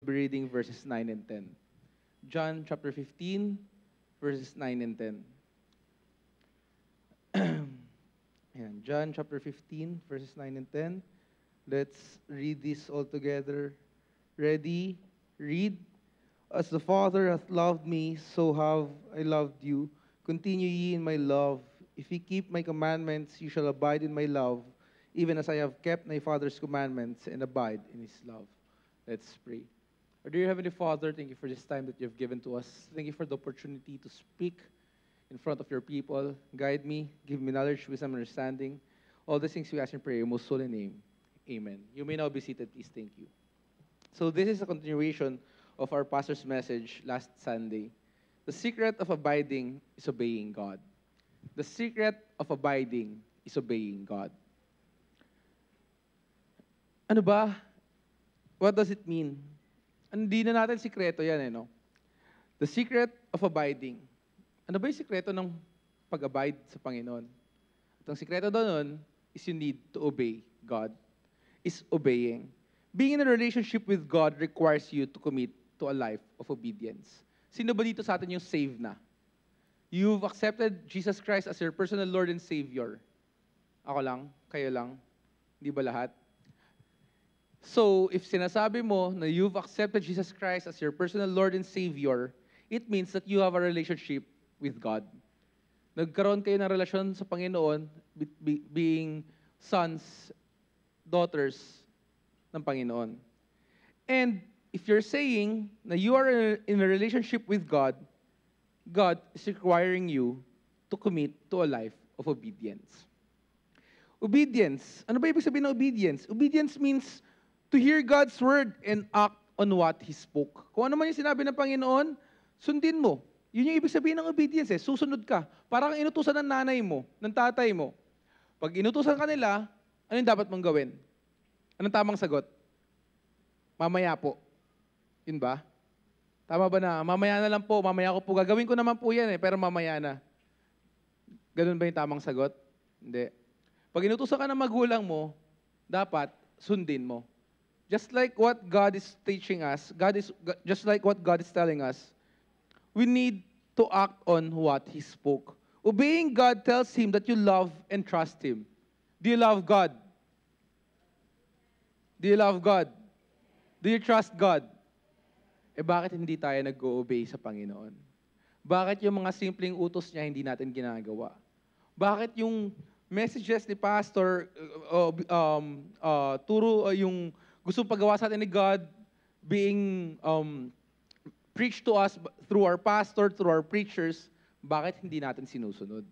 be reading verses 9 and 10. John chapter 15, verses 9 and 10. Ayan, John chapter 15, verses 9 and 10. Let's read this all together. Ready? Read. As the Father hath loved me, so have I loved you. Continue ye in my love. If ye keep my commandments, you shall abide in my love, even as I have kept my Father's commandments and abide in his love. Let's pray. Our dear Heavenly Father, thank you for this time that you have given to us. Thank you for the opportunity to speak in front of your people. Guide me, give me knowledge, wisdom, and understanding. All these things we ask in prayer in your most holy name. Amen. You may now be seated, please. Thank you. So this is a continuation of our pastor's message last Sunday. The secret of abiding is obeying God. The secret of abiding is obeying God. Ano ba? What does it mean? Hindi na natin sikreto yan, no? The secret of abiding. Ano ba yung sikreto ng pag-abide sa Panginoon? At ang sikreto doon is you need to obey God. Is obeying. Being in a relationship with God requires you to commit to a life of obedience. Sino ba dito sa atin yung saved na? You've accepted Jesus Christ as your personal Lord and Savior. Ako lang? Kayo lang? Hindi ba lahat? So, if sinasabi mo na you've accepted Jesus Christ as your personal Lord and Savior, it means that you have a relationship with God. Nagkaroon kayo ng relasyon sa Panginoon, being sons, daughters ng Panginoon. And if you're saying na you are in a relationship with God, God is requiring you to commit to a life of obedience. Obedience. Ano ba ibig sabihin ng obedience? Obedience means to hear God's word and act on what He spoke. Kung ano man yung sinabi ng Panginoon, sundin mo. Yun yung ibig sabihin ng obedience. Susunod ka. Parang inutusan ng nanay mo, ng tatay mo. Pag inutusan ka nila, ano yung dapat mong gawin? Anong tamang sagot? Mamaya po. Yun ba? Tama ba na? Mamaya na lang po. Mamaya ko po. Gagawin ko naman po yan pero mamaya na. Ganun ba yung tamang sagot? Hindi. Pag inutusan ka ng magulang mo, dapat sundin mo. Just like what God is teaching us, just like what God is telling us, we need to act on what He spoke. Obeying God tells Him that you love and trust Him. Do you love God? Do you love God? Do you trust God? Bakit hindi tayo nag-o-obey sa Panginoon? Bakit yung mga simpleng utos niya hindi natin ginagawa? Bakit yung messages ni Pastor, yung gustong pagawa sa atin ni God, being preached to us through our pastor, through our preachers, bakit hindi natin sinusunod?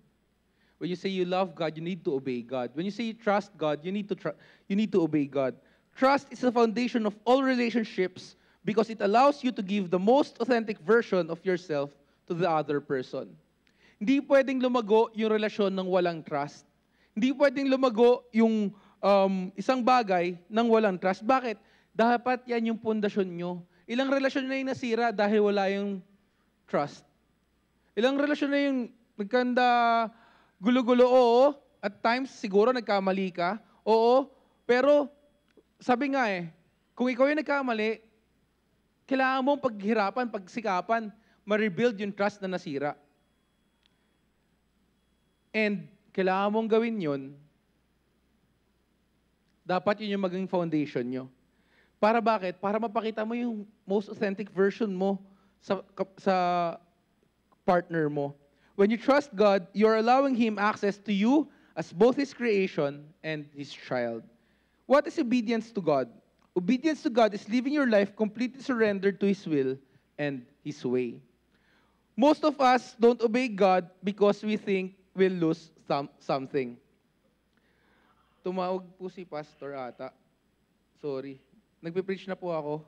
When you say you love God, you need to obey God. When you say you trust God, you need to obey God. Trust is the foundation of all relationships because it allows you to give the most authentic version of yourself to the other person. Hindi pwedeng lumago yung relasyon ng walang trust. Hindi pwedeng lumago yung isang bagay ng walang trust. Bakit? Dapat yan yung pundasyon nyo. Ilang relasyon na yung nasira dahil wala yung trust. Ilang relasyon na yung nagkanda gulo-gulo, oo. At times, siguro nagkamali ka. Oo. Pero, sabi nga kung ikaw yung nagkamali, kailangan mong paghirapan, pagsikapan, ma-rebuild yung trust na nasira. And, kailangan mong gawin yun, dapat yun yung maging foundation nyo. Para bakit? Para mapakita mo yung most authentic version mo sa partner mo. When you trust God, you're allowing Him access to you as both His creation and His child. What is obedience to God? Obedience to God is living your life completely surrendered to His will and His way. Most of us don't obey God because we think we'll lose something. Tumawag po si Pastor ata. Sorry. Nagpipreach na po ako.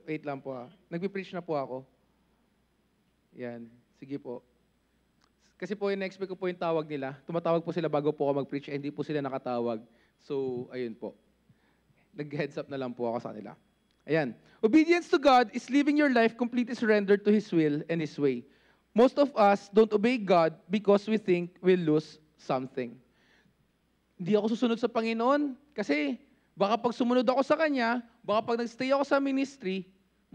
Wait lang po Nagpipreach na po ako. Yan. Sige po. Kasi po, in-expect ko po yung tawag nila. Tumatawag po sila bago po ako mag-preach, hindi po sila nakatawag. So, ayun po. Nag-heads up na lang po ako sa kanila. Ayan. Obedience to God is living your life completely surrendered to His will and His way. Most of us don't obey God because we think we'll lose something. Hindi ako susunod sa Panginoon kasi baka pag sumunod ako sa Kanya, baka pag nag-stay ako sa ministry,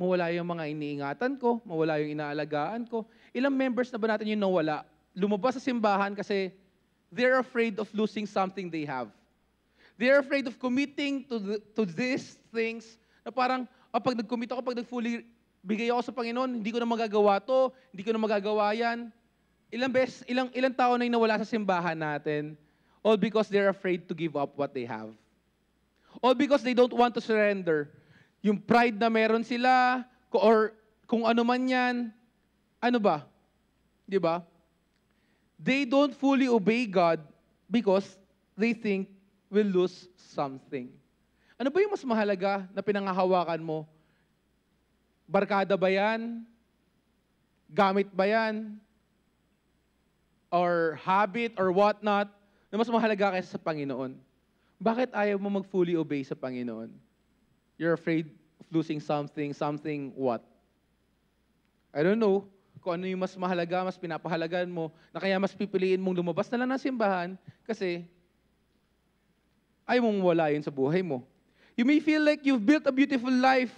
mawala yung mga iniingatan ko, mawala yung inaalagaan ko. Ilang members na ba natin yung nawala? Lumabas sa simbahan kasi they're afraid of losing something they have. They're afraid of committing to these things na parang, pag nag-commit ako, pag nag-fully bigay ako sa Panginoon, hindi ko na magagawa to, hindi ko na magagawa yan. Ilang tao na yung nawala sa simbahan natin, all because they're afraid to give up what they have. All because they don't want to surrender. Yung pride na meron sila, or kung ano man yan, ano ba? Di ba? They don't fully obey God because they think we'll lose something. Ano ba yung mas mahalaga na pinangahawakan mo? Barkada ba yan? Gamit ba yan? Or habit or whatnot na mas mahalaga kaysa sa Panginoon? Bakit ayaw mo mag-fully obey sa Panginoon? You're afraid of losing something what? I don't know kung ano yung mas mahalaga, mas pinapahalagan mo, na kaya mas pipiliin mong lumabas na lang ng simbahan kasi ayaw mong wala yun sa buhay mo. You may feel like you've built a beautiful life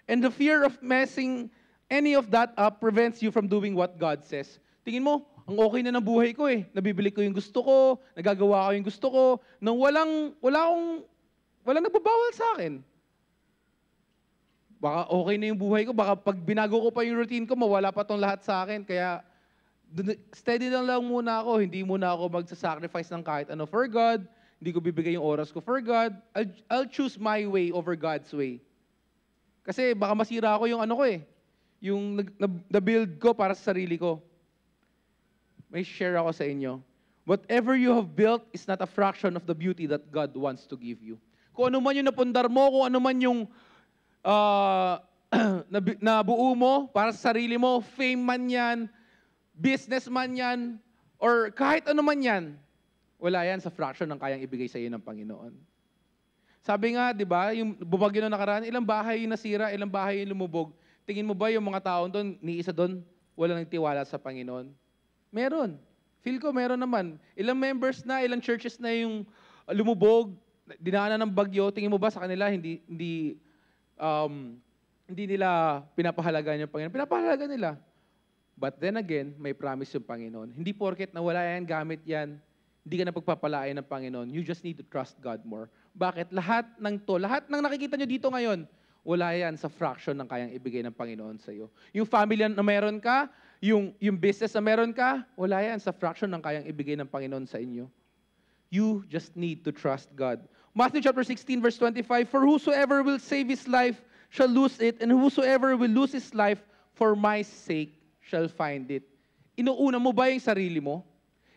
and the fear of messing any of that up prevents you from doing what God says. Tingin mo, ang okay na ng buhay ko eh. Nabibili ko yung gusto ko, nagagawa ko yung gusto ko, nang walang nagbabawal sa akin. Baka okay na yung buhay ko, baka pag binago ko pa yung routine ko, mawala pa tong lahat sa akin. Kaya steady lang muna ako, hindi muna ako magsasacrifice ng kahit ano for God, hindi ko bibigay yung oras ko for God. I'll choose my way over God's way. Kasi baka masira ako yung ano ko eh, yung na-build ko para sa sarili ko. May share ako sa inyo. Whatever you have built is not a fraction of the beauty that God wants to give you. Kung ano man yung napundar mo, kung ano man yung nabuo mo para sa sarili mo, fame man yan, business man yan, or kahit ano man yan, wala yan sa fraction ng kayang ibigay sa iyo ng Panginoon. Sabi nga, di ba, yung bumagyo na nakaraan, ilang bahay yung nasira, ilang bahay yung lumubog. Tingin mo ba yung mga taon doon, ni isa doon, wala nang tiwala sa Panginoon? Meron. Feel ko meron naman. Ilang members na, ilang churches na yung lumubog, dinaanan ng bagyo, tingin mo ba sa kanila, hindi nila pinapahalagan yung Panginoon. Pinapahalagan nila. But then again, may promise yung Panginoon. Hindi porket na wala yan, gamit yan, hindi ka na pagpapalain ng Panginoon. You just need to trust God more. Bakit? Lahat ng nakikita nyo dito ngayon, wala yan sa fraction ng kayang ibigay ng Panginoon sa iyo. Yung family na meron ka, yung business na meron ka, wala yan sa fraction ng kayang ibigay ng Panginoon sa inyo. You just need to trust God. Matthew chapter 16 verse 25, for whosoever will save his life shall lose it, and whosoever will lose his life for my sake shall find it. Inuuna mo ba yung sarili mo?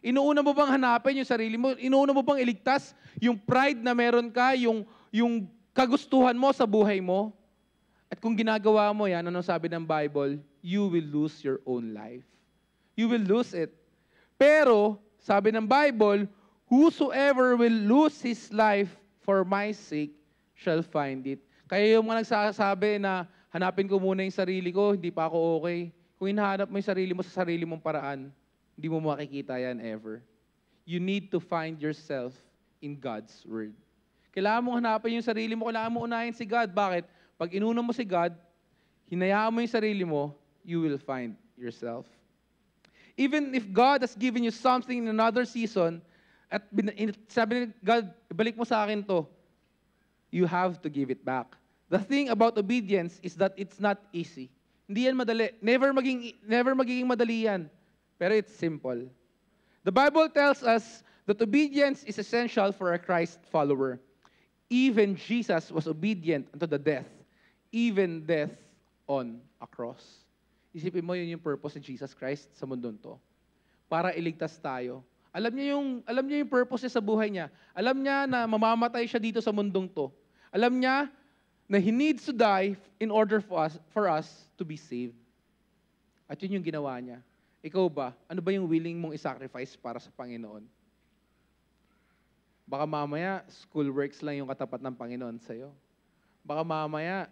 Inuuna mo bang hanapin yung sarili mo? Inuuna mo bang iligtas yung pride na meron ka, yung kagustuhan mo sa buhay mo? At kung ginagawa mo yan, anong sabi ng Bible? You will lose your own life. You will lose it. Pero, sabi ng Bible, whosoever will lose his life for my sake shall find it. Kaya yung mga nagsasabi na hanapin ko muna yung sarili ko, hindi pa ako okay. Kung hinahanap mo yung sarili mo sa sarili mong paraan, hindi mo makikita yan ever. You need to find yourself in God's Word. Kailangan mong hanapin yung sarili mo, kailangan mo unahin si God. Bakit? Pag inuna mo si God, hinayaan mo yung sarili mo, you will find yourself. Even if God has given you something in another season, at sabi ni God, balik mo sa akin to, you have to give it back. The thing about obedience is that it's not easy. Hindi yan madali. Never magiging madali yan. Pero it's simple. The Bible tells us that obedience is essential for a Christ follower. Even Jesus was obedient unto the death, even death on a cross. Isipin mo, yun yung purpose ni Jesus Christ sa mundong to. Para iligtas tayo. Alam niya yung purpose niya sa buhay niya. Alam niya na mamamatay siya dito sa mundong to. Alam niya na He needs to die in order for us to be saved. At yun yung ginawa niya. Ikaw ba? Ano ba yung willing mong isacrifice para sa Panginoon? Baka mamaya, school works lang yung katapat ng Panginoon sa'yo. Baka mamaya,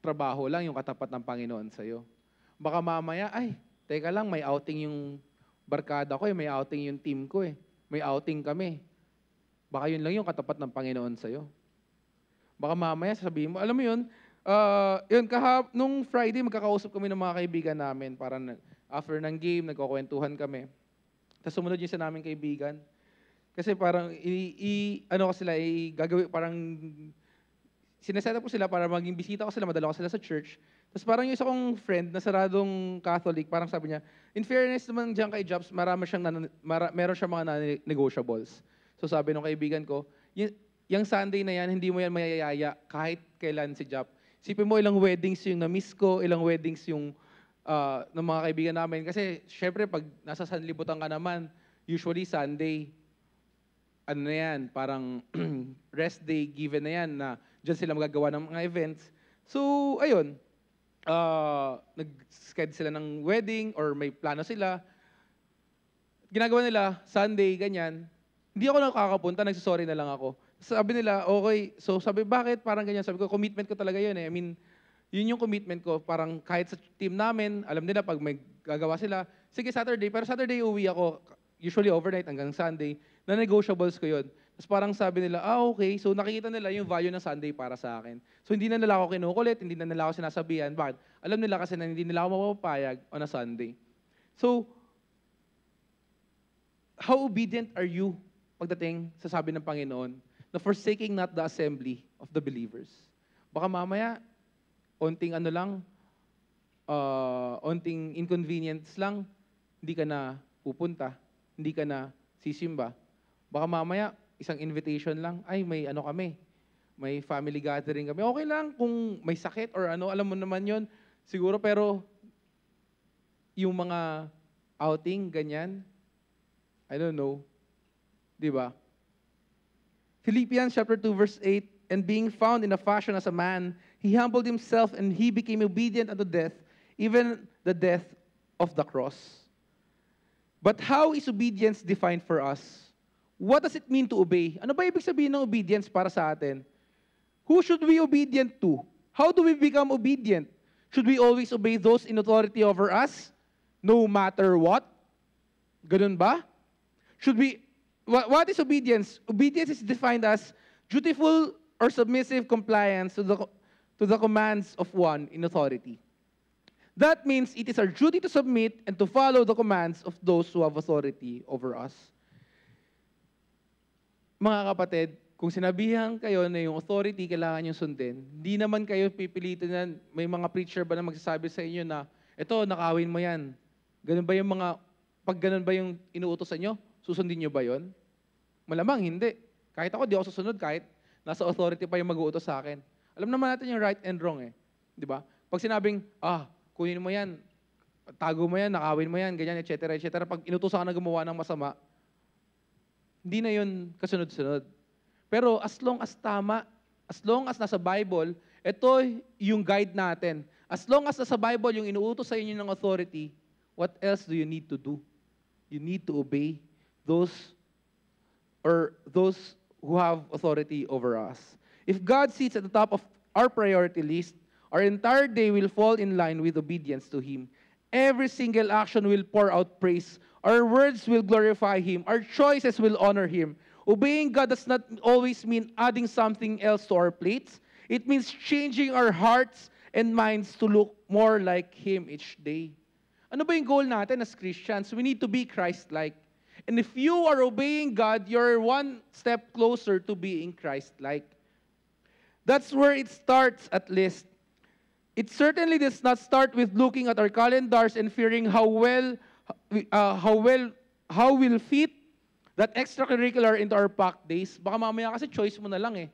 trabaho lang yung katapat ng Panginoon sa'yo. Baka mamaya, teka lang, may outing yung barkada ko may outing yung team ko May outing kami. Baka yun lang yung katapat ng Panginoon sa'yo. Baka mamaya sabihin mo, alam mo yun, Yun, nung Friday, magkakausap kami ng mga kaibigan namin. Parang after ng game, nagkukwentuhan kami. Tapos sumunod yung isa naming kaibigan. Kasi parang, ano ko sila, gagawin, parang, sineset up ko sila para maging bisita ko sila, madala ko sila sa church. Tapos parang yung isa kong friend na saradong Catholic, parang sabi niya, in fairness naman dyan kay Jobs, meron siyang mga non-negotiables. So sabi ng kaibigan ko, yung Sunday na yan, hindi mo yan mayayaya kahit kailan si Job. Sipin mo ilang weddings yung na-miss ko, ilang weddings yung ng mga kaibigan namin. Kasi syempre pag nasa sanlibutan ka naman, usually Sunday, ano na yan, parang rest day given na yan na dyan sila magagawa ng mga events. So, ayun, nag-schedule sila ng wedding or may plano sila. Ginagawa nila, Sunday, ganyan. Hindi ako nakakapunta, nagsasorry na lang ako. Sabi nila, okay, so sabi, bakit parang ganyan? Sabi ko, commitment ko talaga yun eh. I mean, yun yung commitment ko. Parang kahit sa team namin, alam nila pag may gagawa sila, sige Saturday, pero Saturday uwi ako, usually overnight hanggang Sunday, na negotiables ko yun. Tapos parang sabi nila, okay, so nakikita nila yung value ng Sunday para sa akin. So hindi na nila ako kinukulit, hindi na nila ako sinasabihan. Bakit? Alam nila kasi na hindi nila ako mapapayag on a Sunday. So, how obedient are you pagdating sa sabi ng Panginoon na forsaking not the assembly of the believers? Baka mamaya, onting ano lang, onting inconvenience lang, hindi ka na pupunta, hindi ka na sisimba. Baka mamaya, isang invitation lang, ay may ano kami, may family gathering kami. Okay lang kung may sakit or ano, alam mo naman yon siguro, pero yung mga outing, ganyan, I don't know, di ba? Philippians chapter 2 verse 8, and being found in a fashion as a man, he humbled himself and he became obedient unto death, even the death of the cross. But how is obedience defined for us? What does it mean to obey? Ano ba ibig sabihin ng obedience para sa atin? Who should we obedient to? How do we become obedient? Should we always obey those in authority over us, no matter what? Ganun ba? Should we, what is obedience? Obedience is defined as dutiful or submissive compliance to the commands of one in authority. That means it is our duty to submit and to follow the commands of those who have authority over us. Mga kapatid, kung sinabihan kayo na yung authority kailangan nyo sundin, hindi naman kayo pipilitin na may mga preacher ba na magsasabi sa inyo na, eto, nakawin mo yan. Ganun ba yung mga, pag ganun ba yung inuutos sa inyo, susundin nyo ba yon? Malamang hindi. Kahit ako, di ako susunod kahit nasa authority pa yung mag-uutos sa akin. Alam naman natin yung right and wrong eh. Di ba? Pag sinabing, kunin mo yan, tago mo yan, nakawin mo yan, ganyan, etc. etc. Pag inutusan ka na gumawa ng masama, hindi na yun kasunod-sunod. Pero as long as tama, as long as nasa Bible, ito yung guide natin. As long as nasa Bible yung inuutos sa inyo ng authority, what else do you need to do? You need to obey those who have authority over us. If God sits at the top of our priority list, our entire day will fall in line with obedience to Him. Every single action will pour out praise. Our words will glorify Him. Our choices will honor Him. Obeying God does not always mean adding something else to our plates. It means changing our hearts and minds to look more like Him each day. Ano ba yung goal natin as Christians? We need to be Christ-like. And if you are obeying God, you're one step closer to being Christ-like. That's where it starts at least. It certainly does not start with looking at our calendars and fearing how we'll fit that extracurricular into our packed days. Baka mamaya kasi choice mo na lang eh.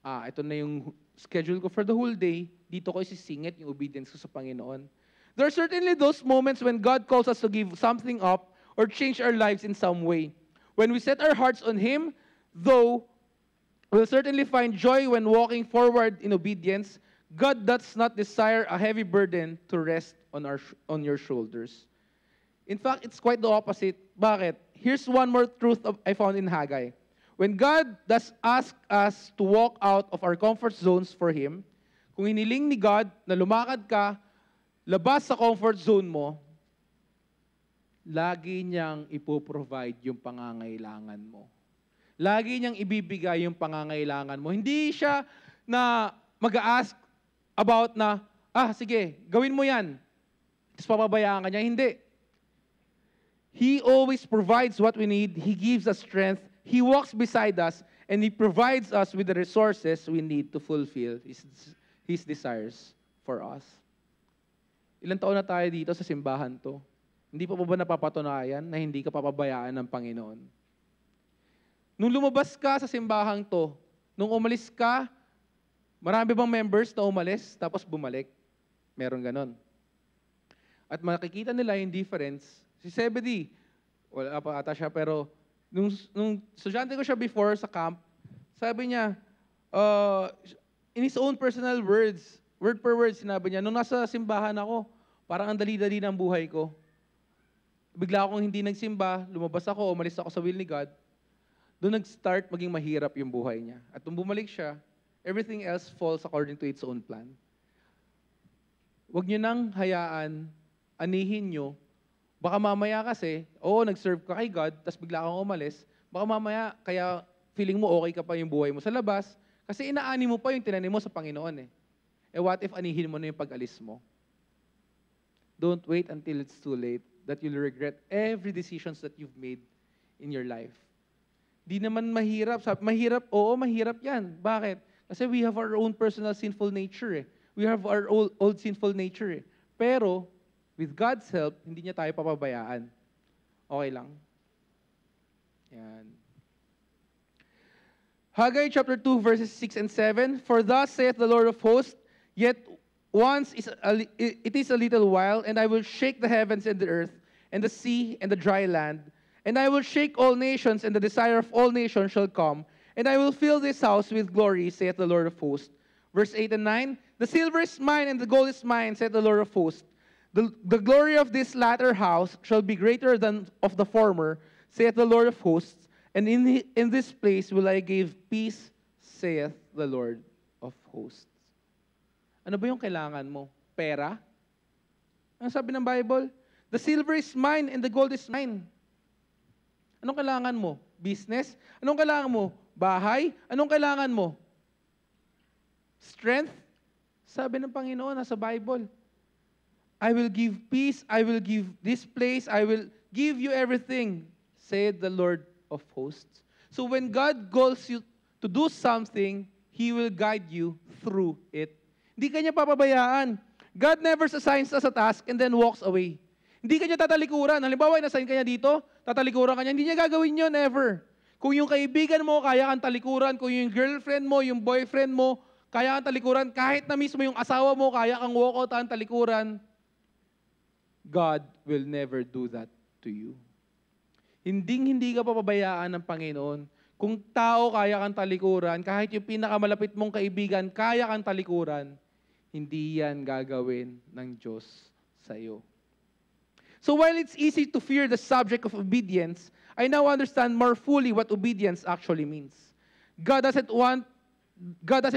Ito na yung schedule ko for the whole day. Dito ko isisingit yung obedience ko sa Panginoon. There are certainly those moments when God calls us to give something up or change our lives in some way. When we set our hearts on Him, though, we'll certainly find joy when walking forward in obedience. God does not desire a heavy burden to rest on your shoulders. In fact, it's quite the opposite. Bakit? Here's one more truth I found in Haggai. When God does ask us to walk out of our comfort zones for Him, kung hiniling ni God na lumakad ka, labas sa comfort zone mo, lagi niyang ipoprovide yung pangangailangan mo. Lagi niyang ibibigay yung pangangailangan mo. Hindi siya na mag-a-ask about na, sige, gawin mo yan. Tapos papabayaan ka niya. Hindi. He always provides what we need. He gives us strength. He walks beside us, and He provides us with the resources we need to fulfill His desires for us. Ilang taon na tayo dito sa simbahan to? Hindi pa ba napapatunayan na hindi ka papabayaan ng Panginoon? Nung lumabas ka sa simbahang to, nung umalis ka, marami bang members na umalis tapos bumalik? Meron ganon. At makikita nila yung difference. Si Zebedee, wala pa ata siya, pero nung estudyante ko siya before sa camp, sabi niya, in his own personal words, word per word, sinabi niya, nung nasa simbahan ako, parang ang dali-dali ng buhay ko. Bigla akong hindi nagsimba, lumabas ako, umalis ako sa will ni God, doon nag-start maging mahirap yung buhay niya. At nung bumalik siya, everything else falls according to its own plan. Huwag niyo nang hayaan, anihin niyo, baka mamaya kasi, nag-serve ka kay God, tapos bigla kang umalis, baka mamaya, kaya feeling mo okay ka pa yung buhay mo sa labas, kasi inaani mo pa yung tinanim mo sa Panginoon eh. What if anihin mo na yung pag-alis mo? Don't wait until it's too late that you'll regret every decisions that you've made in your life. Di naman mahirap. Mahirap, mahirap yan. Bakit? Kasi we have our own personal sinful nature eh. We have our old sinful nature eh. Pero, with God's help, hindi niya tayo papabayaan. Okay lang? Yan. Haggai chapter 2 verses 6 and 7, For thus saith the Lord of hosts, yet once it is a little while, and I will shake the heavens and the earth, and the sea and the dry land, and I will shake all nations, and the desire of all nations shall come, and I will fill this house with glory, saith the Lord of hosts. Verse 8 and 9, The silver is mine, and the gold is mine, saith the Lord of hosts. The glory of this latter house shall be greater than of the former, saith the Lord of hosts, and in this place will I give peace, saith the Lord of hosts. Ano ba yung kailangan mo? Pera? Ang sabi ng Bible? The silver is mine and the gold is mine. Anong kailangan mo? Business? Anong kailangan mo? Bahay? Anong kailangan mo? Strength? Sabi ng Panginoon nasa Bible. I will give peace, I will give this place, I will give you everything, said the Lord of hosts. So when God calls you to do something, He will guide you through it. Hindi ka niya papabayaan. God never assigns us a task and then walks away. Hindi ka niya tatalikuran. Halimbawa, na-assign ka niya dito, tatalikuran ka niya. Hindi niya gagawin yun ever. Kung yung kaibigan mo, kaya kang talikuran. Kung yung girlfriend mo, yung boyfriend mo, kaya kang talikuran. Kahit na mismo yung asawa mo, kaya kang walkoutan, talikuran. God will never do that to you. Hindi ka papabayaan ng Panginoon. Kung tao kaya kang talikuran, kahit yung pinakamalapit mong kaibigan, kaya kang talikuran, hindi yan gagawin ng Diyos sa iyo. So while it's easy to fear the subject of obedience, I now understand more fully what obedience actually means. God doesn't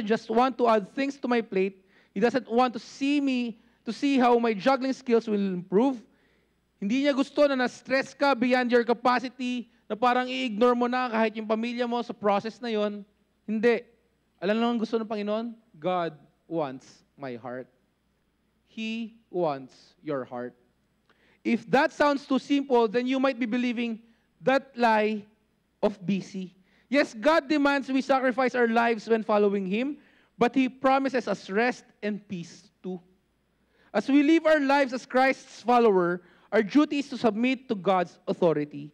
just want to add things to my plate. He doesn't want to see how my juggling skills will improve. Hindi niya gusto na na-stress ka beyond your capacity, na parang i-ignore mo na kahit yung pamilya mo sa process na yon. Hindi. Alam naman gusto ng Panginoon? God wants my heart. He wants your heart. If that sounds too simple, then you might be believing that lie of BC. Yes, God demands we sacrifice our lives when following Him, but He promises us rest and peace too. As we live our lives as Christ's follower, our duty is to submit to God's authority.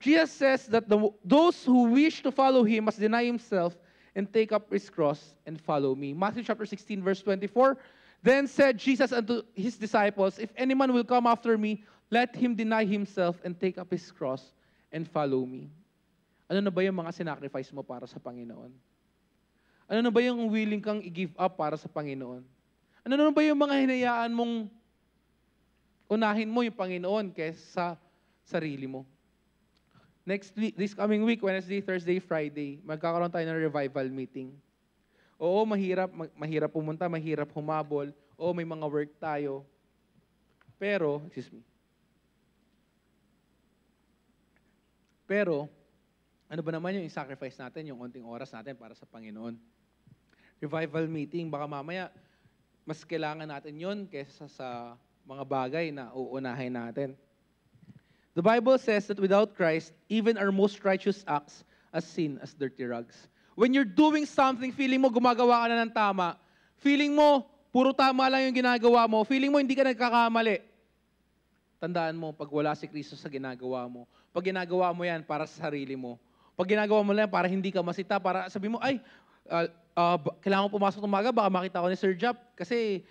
Jesus says that those who wish to follow Him must deny himself and take up his cross and follow me. Matthew chapter 16, verse 24, Then said Jesus unto His disciples, If any man will come after me, let him deny himself and take up his cross and follow me. Ano na ba yung mga sinacrifice mo para sa Panginoon? Ano na ba yung willing kang i-give up para sa Panginoon? Ano na ba yung mga hinayaan mong unahin mo yung Panginoon kaysa sarili mo? Next week, this coming week, Wednesday, Thursday, Friday, magkakaroon tayo ng revival meeting. Oo, mahirap pumunta, mahirap humabol. Oo, may mga work tayo. Pero, ano ba naman yung i-sacrifice natin, yung konting oras natin para sa Panginoon? Revival meeting, baka mamaya, mas kailangan natin yon kaysa sa mga bagay na uunahin natin. The Bible says that without Christ, even our most righteous acts as sin as dirty rags. When you're doing something, feeling mo gumagawa ka na ng tama, feeling mo puro tama lang yung ginagawa mo, feeling mo hindi ka nagkakamali, tandaan mo, pag wala si Kristo sa ginagawa mo, pag ginagawa mo yan para sa sarili mo, pag ginagawa mo lang para hindi ka masita, para sabi mo, ay, kailangan ko pumasok ng umaga, baka makita ko ni Sir Jap, kasi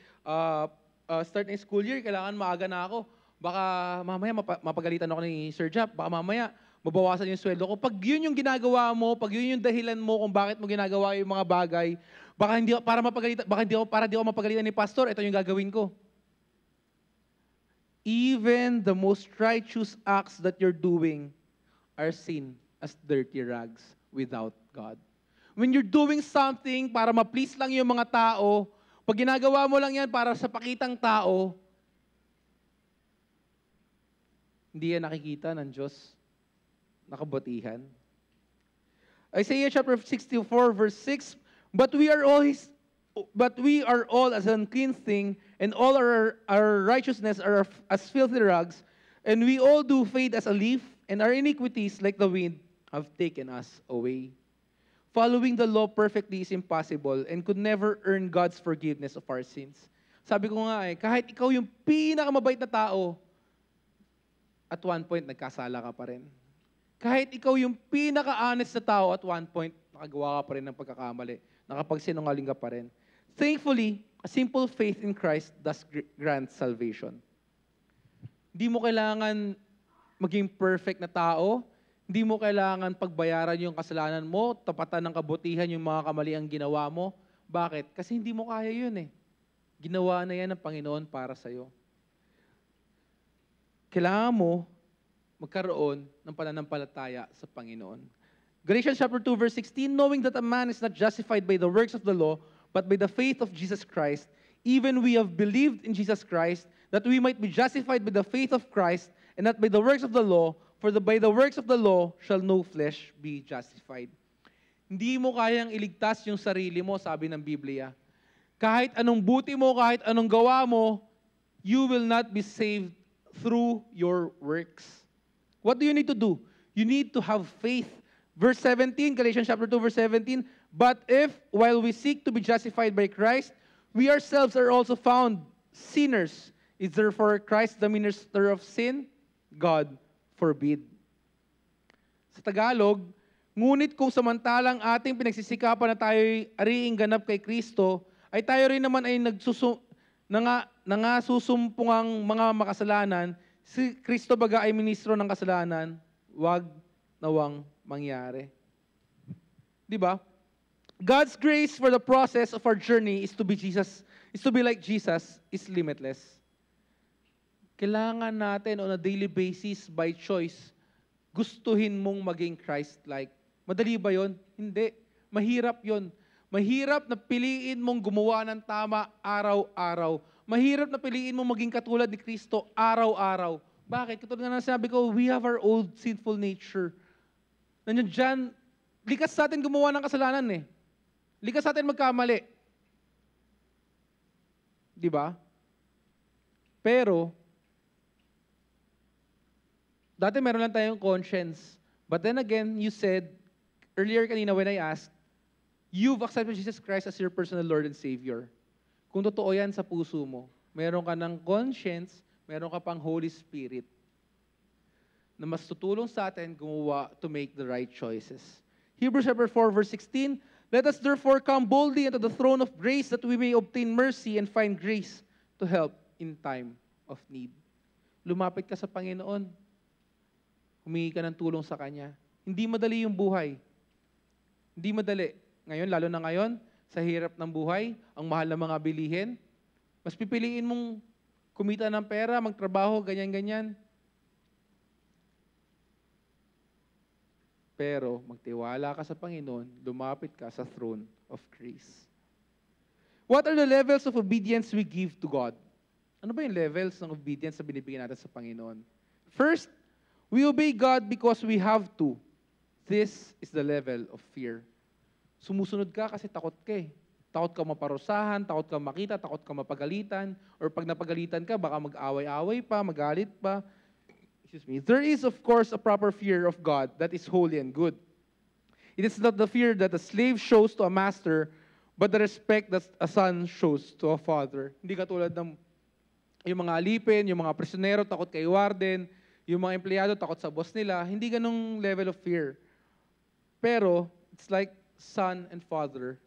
start ng school year, kailangan maaga na ako. Baka mamaya mapagalitan ako ni Sir Jap, baka mamaya mabawasan yung sweldo ko. Pag yun yung ginagawa mo, pag yun yung dahilan mo kung bakit mo ginagawa yung mga bagay, baka hindi para mapagalitan, para di ako mapagalitan ni pastor, ito yung gagawin ko. Even the most righteous acts that you're doing are seen as dirty rags without God. When you're doing something para ma-please lang yung mga tao, pag ginagawa mo lang yan para sa pakitang tao, hindi yan nakikita ng Diyos na kabutihan. Isaiah chapter 64 verse 6, But we are all as an unclean thing, and all our righteousness are as filthy rags, and we all do fade as a leaf, and our iniquities like the wind have taken us away. Following the law perfectly is impossible and could never earn God's forgiveness of our sins. Sabi ko nga kahit ikaw yung pinakamabait na tao, at one point nagkasala ka pa rin. Kahit ikaw yung pinaka-honest na tao, at one point nakagawa ka pa rin ng pagkakamali. Nakapagsinungaling ka pa rin. Thankfully, a simple faith in Christ does grant salvation. Hindi mo kailangan maging perfect na tao. Hindi mo kailangan pagbayaran yung kasalanan mo, tapatan ng kabutihan yung mga kamaliang ginawa mo. Bakit? Kasi hindi mo kaya yun eh. Ginawa na yan ng Panginoon para sa'yo. Kailangan mo magkaroon ng pananampalataya sa Panginoon. Galatians chapter 2 verse 16, knowing that a man is not justified by the works of the law, but by the faith of Jesus Christ, even we have believed in Jesus Christ, that we might be justified by the faith of Christ, and not by the works of the law, for by the works of the law shall no flesh be justified. Hindi mo kayang iligtas yung sarili mo, sabi ng Biblia. Kahit anong buti mo, kahit anong gawa mo, you will not be saved through your works. What do you need to do? You need to have faith. Verse 17, Galatians chapter 2, verse 17, But if, while we seek to be justified by Christ, we ourselves are also found sinners, is therefore Christ the minister of sin? God forbid. Sa Tagalog, ngunit kung samantalang ating pinagsisikapan na tayo'y ariing ganap kay Kristo, ay tayo rin naman ay nangasusumpungang mga makasalanan, si Kristo baga ay ministro ng kasalanan, wag nawang mangyari. Di ba? God's grace for the process of our journey is to be like Jesus, is limitless. Kailangan natin on a daily basis, by choice, gustuhin mong maging Christ-like. Madali ba yun? Hindi. Mahirap yun. Mahirap na piliin mong gumawa ng tama araw-araw. Mahirap na piliin mong maging katulad ni Kristo araw-araw. Bakit? Katulad na sabi ko, we have our old sinful nature. Nandiyan dyan, likas sa atin gumawa ng kasalanan eh. Likas sa atin magkamali. Di ba? Pero, dati meron lang tayong conscience. But then again, you said, earlier kanina when I asked, you've accepted Jesus Christ as your personal Lord and Savior. Kung totoo yan sa puso mo, meron ka ng conscience, meron ka pang Holy Spirit na mas tutulong sa atin gumawa to make the right choices. Hebrews chapter 4 verse 16, Let us therefore come boldly into the throne of grace that we may obtain mercy and find grace to help in time of need. Lumapit ka sa Panginoon. Humingi ka ng tulong sa Kanya. Hindi madali yung buhay. Hindi madali. Ngayon, lalo na ngayon, sa hirap ng buhay, ang mahal ng mga bilihin, mas pipiliin mong kumita ng pera, magtrabaho, ganyan-ganyan. Pero magtiwala ka sa Panginoon, lumapit ka sa throne of grace. What are the levels of obedience we give to God? Ano ba yung levels ng obedience na binibigyan natin sa Panginoon? First, we obey God because we have to. This is the level of fear. Sumusunod ka kasi takot ka eh. Takot ka maparusahan, takot ka makita, takot ka mapagalitan, or pag napagalitan ka, baka mag-away-away pa, magalit pa. Excuse me. There is, of course, a proper fear of God that is holy and good. It is not the fear that a slave shows to a master, but the respect that a son shows to a father. Hindi katulad ng yung mga alipin, yung mga prisionero, takot kay warden, yung mga empleyado, takot sa boss nila. Hindi ganung level of fear. Pero, it's like son and father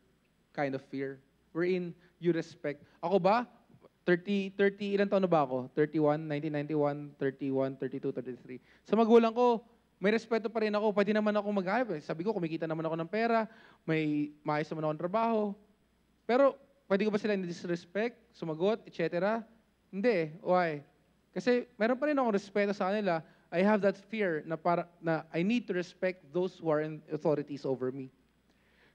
kind of fear. Wherein you respect. Ako ba? 30, ilan taon na ba ako? 31, 1991, 31, 32, 33. Sa magulang ko, may respeto pa rin ako. Pwede naman ako mag-hype. Sabi ko, kumikita naman ako ng pera, may maayos naman ako ng trabaho. Pero, pwede ko ba sila disrespect, sumagot, etc.? Hindi. Why? Kasi meron pa rin akong respeto sa kanila. I have that fear na I need to respect those who are in authorities over me.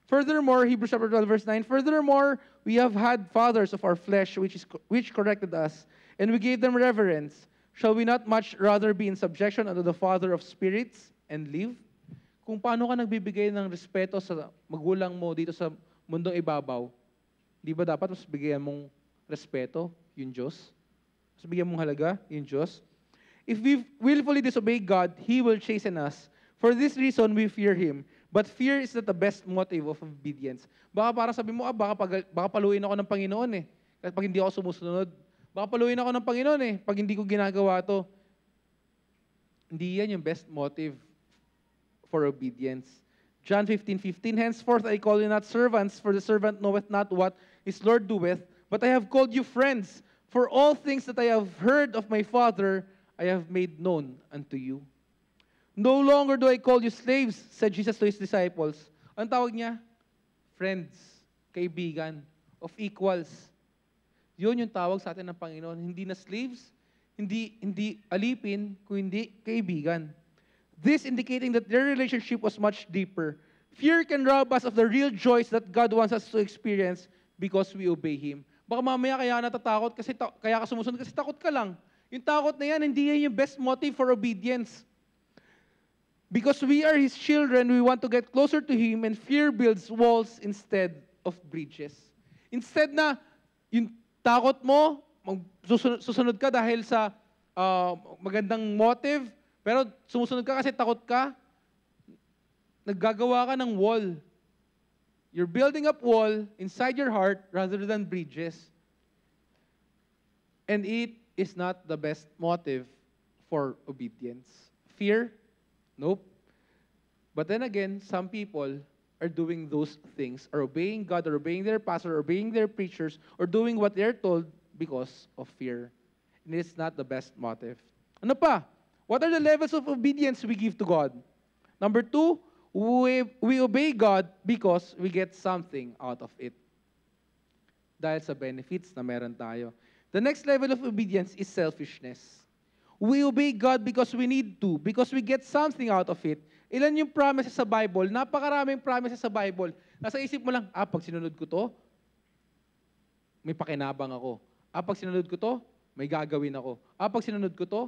Furthermore, Hebrews chapter 12, verse 9, furthermore, we have had fathers of our flesh which corrected us, and we gave them reverence. Shall we not much rather be in subjection unto the Father of spirits and live? Kung paano ka nagbibigay ng respeto sa magulang mo dito sa mundong ibabaw, di ba dapat mas bigyan mong respeto yung Diyos? Mas bigyan mong halaga yung Diyos? If we willfully disobey God, He will chasten us. For this reason, we fear Him. But fear is not the best motive of obedience. Baka para sabi mo, baka paluin ako ng Panginoon eh. Kasi pag hindi ako sumusunod, baka paluin ako ng Panginoon eh, pag hindi ko ginagawa to. Hindi yan yung best motive for obedience. John 15:15, henceforth I call you not servants, for the servant knoweth not what his Lord doeth, but I have called you friends, for all things that I have heard of my Father, I have made known unto you. No longer do I call you slaves, said Jesus to His disciples. Ang tawag niya? Friends, kaibigan, of equals. Yun yung tawag sa atin ng Panginoon. Hindi na slaves, hindi alipin, kundi kaibigan. This indicating that their relationship was much deeper. Fear can rob us of the real joys that God wants us to experience because we obey Him. Baka mamaya kaya natatakot kasi kaya ka sumusunod kasi takot ka lang. Yung takot na yan, hindi yan yung best motive for obedience. Because we are His children, we want to get closer to Him, and fear builds walls instead of bridges. Instead na yung takot mo, susunod ka dahil sa magandang motive, pero sumusunod ka kasi takot ka, naggagawa ka ng wall. You're building up wall inside your heart rather than bridges. And it is not the best motive for obedience. Fear? Nope. But then again, some people are doing those things, are obeying God, or obeying their pastor, or obeying their preachers, or doing what they're told because of fear. And it's not the best motive. Ano pa? What are the levels of obedience we give to God? Number 2, we obey God because we get something out of it. Dahil sa benefits na meron tayo. The next level of obedience is selfishness. We obey God because we need to, because we get something out of it. Ilan yung promises sa Bible? Napakaraming promises sa Bible. Nasa isip mo lang, pag sinunod ko to, may pakinabang ako. Pag sinunod ko to, may gagawin ako. Pag sinunod ko to,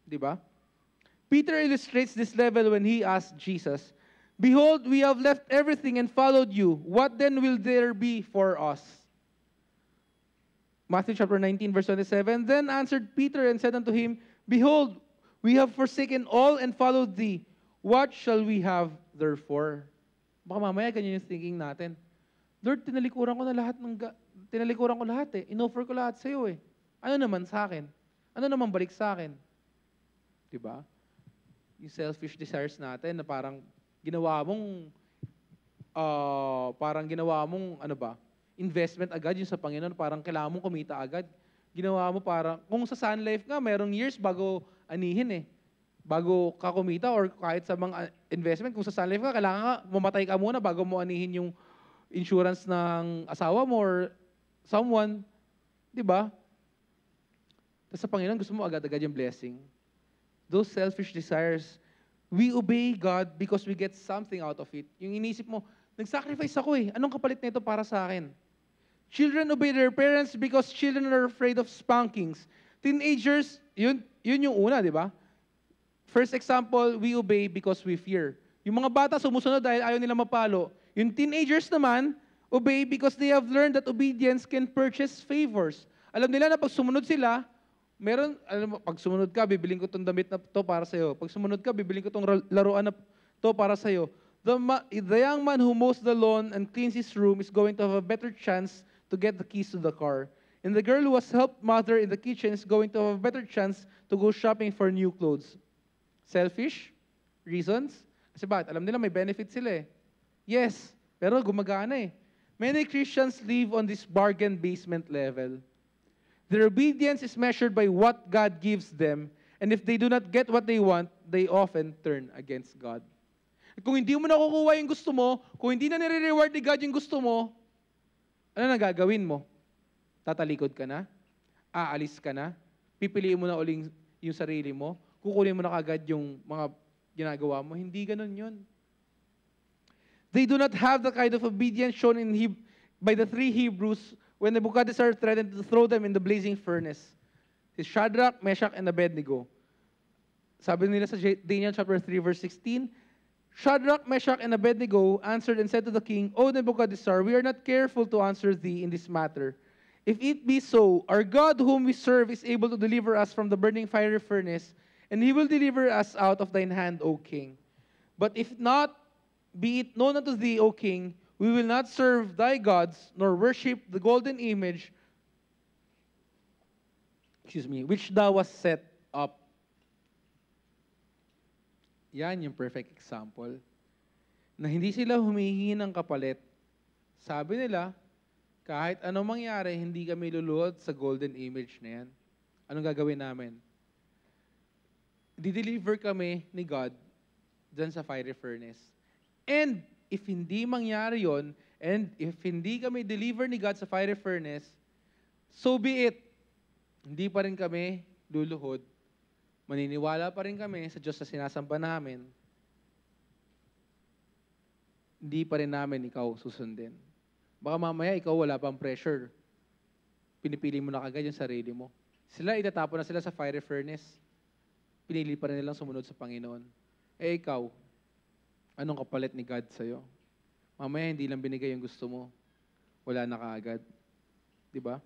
di ba? Peter illustrates this level when he asked Jesus, behold, we have left everything and followed you. What then will there be for us? Matthew chapter 19, verse 27, then answered Peter and said unto him, behold, we have forsaken all and followed thee. What shall we have therefore? Baka mamaya ganyan yung thinking natin. Lord, tinalikuran ko lahat eh. Inoffer ko lahat sa iyo eh. Ano naman sa akin? Ano naman balik sa akin? Diba? Yung selfish desires natin na parang ginawa mong ano ba? Investment agad yung sa Panginoon, parang kailangan mong kumita agad. Ginawa mo parang, kung sa Sun Life nga, merong years bago anihin eh. Bago ka kumita or kahit sa mga investment, kung sa Sun Life ka, kailangan ka, mamatay ka muna bago mo anihin yung insurance ng asawa mo or someone. Diba? Tapos sa Panginoon, gusto mo agad-agad yung blessing. Those selfish desires, we obey God because we get something out of it. Yung inisip mo, nag-sacrifice ako eh. Anong kapalit nito para sa akin? Children obey their parents because children are afraid of spankings. Teenagers, yun yung una, di ba? First example, we obey because we fear. Yung mga bata sumusunod dahil ayaw nila mapalo. Yung teenagers naman, Obey because they have learned that obedience can purchase favors. Alam nila na pag sumunod sila, pag sumunod ka, bibiling ko itong damit na to para sa'yo. Pag sumunod ka, bibiling ko itong laruan na to para sa'yo. The young man who mows the lawn and cleans his room is going to have a better chance to get the keys to the car. And the girl who has helped mother in the kitchen is going to have a better chance to go shopping for new clothes. Selfish? Reasons? Kasi bakit? Alam nila may benefit sila eh. Yes, pero gumagana eh. Many Christians live on this bargain basement level. Their obedience is measured by what God gives them, and if they do not get what they want, they often turn against God. Kung hindi mo nakukuha yung gusto mo, kung hindi na nire-reward ni God yung gusto mo, ano na gagawin mo? Tatalikod ka na? Aalis ka na? Pipiliin mo na uling yung sarili mo? Kukunin mo na kagad yung mga ginagawa mo? Hindi ganun yun. They do not have the kind of obedience shown by the three Hebrews when Nebuchadnezzar threatened to throw them in the blazing furnace. Si Shadrach, Meshach, and Abednego. Sabi nila sa Daniel chapter 3, verse 16, Shadrach, Meshach, and Abednego answered and said to the king, O Nebuchadnezzar, we are not careful to answer thee in this matter. If it be so, our God whom we serve is able to deliver us from the burning fiery furnace, and he will deliver us out of thine hand, O king. But if not, be it known unto thee, O king, we will not serve thy gods, nor worship the golden image, which thou hast set up. Yan yung perfect example. Na hindi sila humihingi ng kapalit. Sabi nila, kahit anong mangyari, hindi kami luluhod sa golden image na yan. Anong gagawin namin? Dideliver kami ni God dyan sa fiery furnace. And if hindi mangyari yon, and if hindi kami deliver ni God sa fiery furnace, so be it. Hindi pa rin kami luluhod. Maniniwala pa rin kami sa Diyos na sinasamba namin. Hindi pa rin namin ikaw susundin. Baka mamaya ikaw wala pang pressure. Pinipili mo na kagad yung sarili mo. Sila, itatapon na sila sa fiery furnace. Pinili pa rin nilang sumunod sa Panginoon. Eh ikaw, anong kapalit ni God sa'yo? Mamaya hindi lang binigay yung gusto mo. Wala na kaagad. Diba?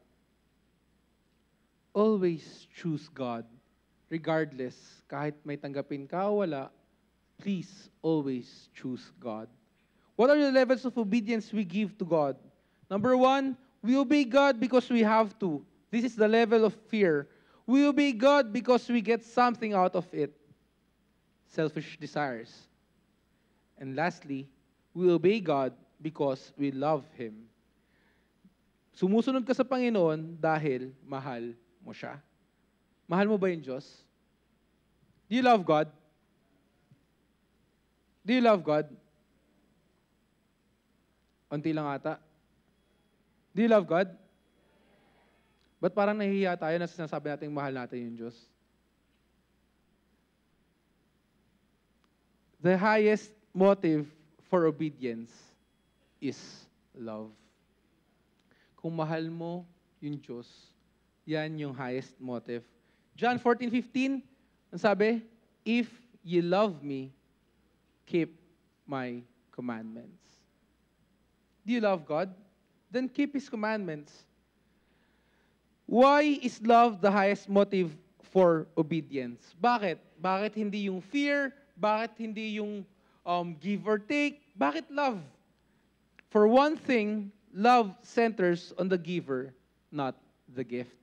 Always choose God. Regardless, kahit may tanggapin ka o wala, please always choose God. What are the levels of obedience we give to God? Number 1, we obey God because we have to. This is the level of fear. We obey God because we get something out of it. Selfish desires. And lastly, we obey God because we love Him. Sumusunod ka sa Panginoon dahil mahal mo siya. Mahal mo ba yung Diyos? Do you love God? Do you love God? Unti lang ata. Do you love God? Ba't parang nahihiya tayo na sinasabi natin mahal natin yung Diyos? The highest motive for obedience is love. Kung mahal mo yung Diyos, yan yung highest motive. John 14:15, ang sabi, if you love me, keep my commandments. Do you love God? Then keep His commandments. Why is love the highest motive for obedience? Bakit? Bakit hindi yung fear? Bakit hindi yung give or take? Bakit love? For one thing, love centers on the giver, not the gift.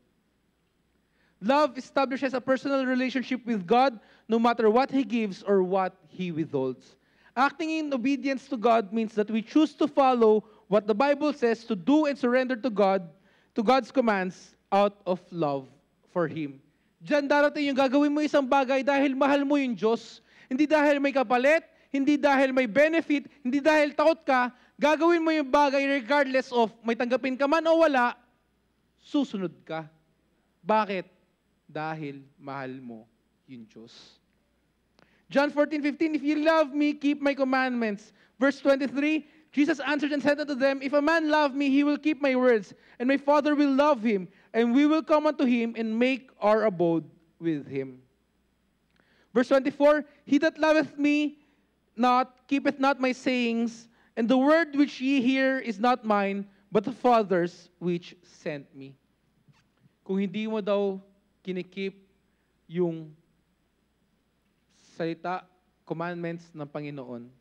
Love establishes a personal relationship with God no matter what He gives or what He withholds. Acting in obedience to God means that we choose to follow what the Bible says to do and surrender to God, to God's commands out of love for Him. Diyan darating yung gagawin mo isang bagay dahil mahal mo yung Diyos. Hindi dahil may kapalit, hindi dahil may benefit, hindi dahil takot ka, gagawin mo yung bagay regardless of may tanggapin ka man o wala, susunod ka. Bakit? Dahil mahal mo yung Diyos. John 14:15, if you love me, keep my commandments. Verse 23, Jesus answered and said unto them, if a man love me, he will keep my words, and my Father will love him, and we will come unto him and make our abode with him. Verse 24, he that loveth me not, keepeth not my sayings, And the word which ye hear is not mine, but the Father's which sent me. Kung hindi mo daw kinikip yung salita, commandments ng Panginoon,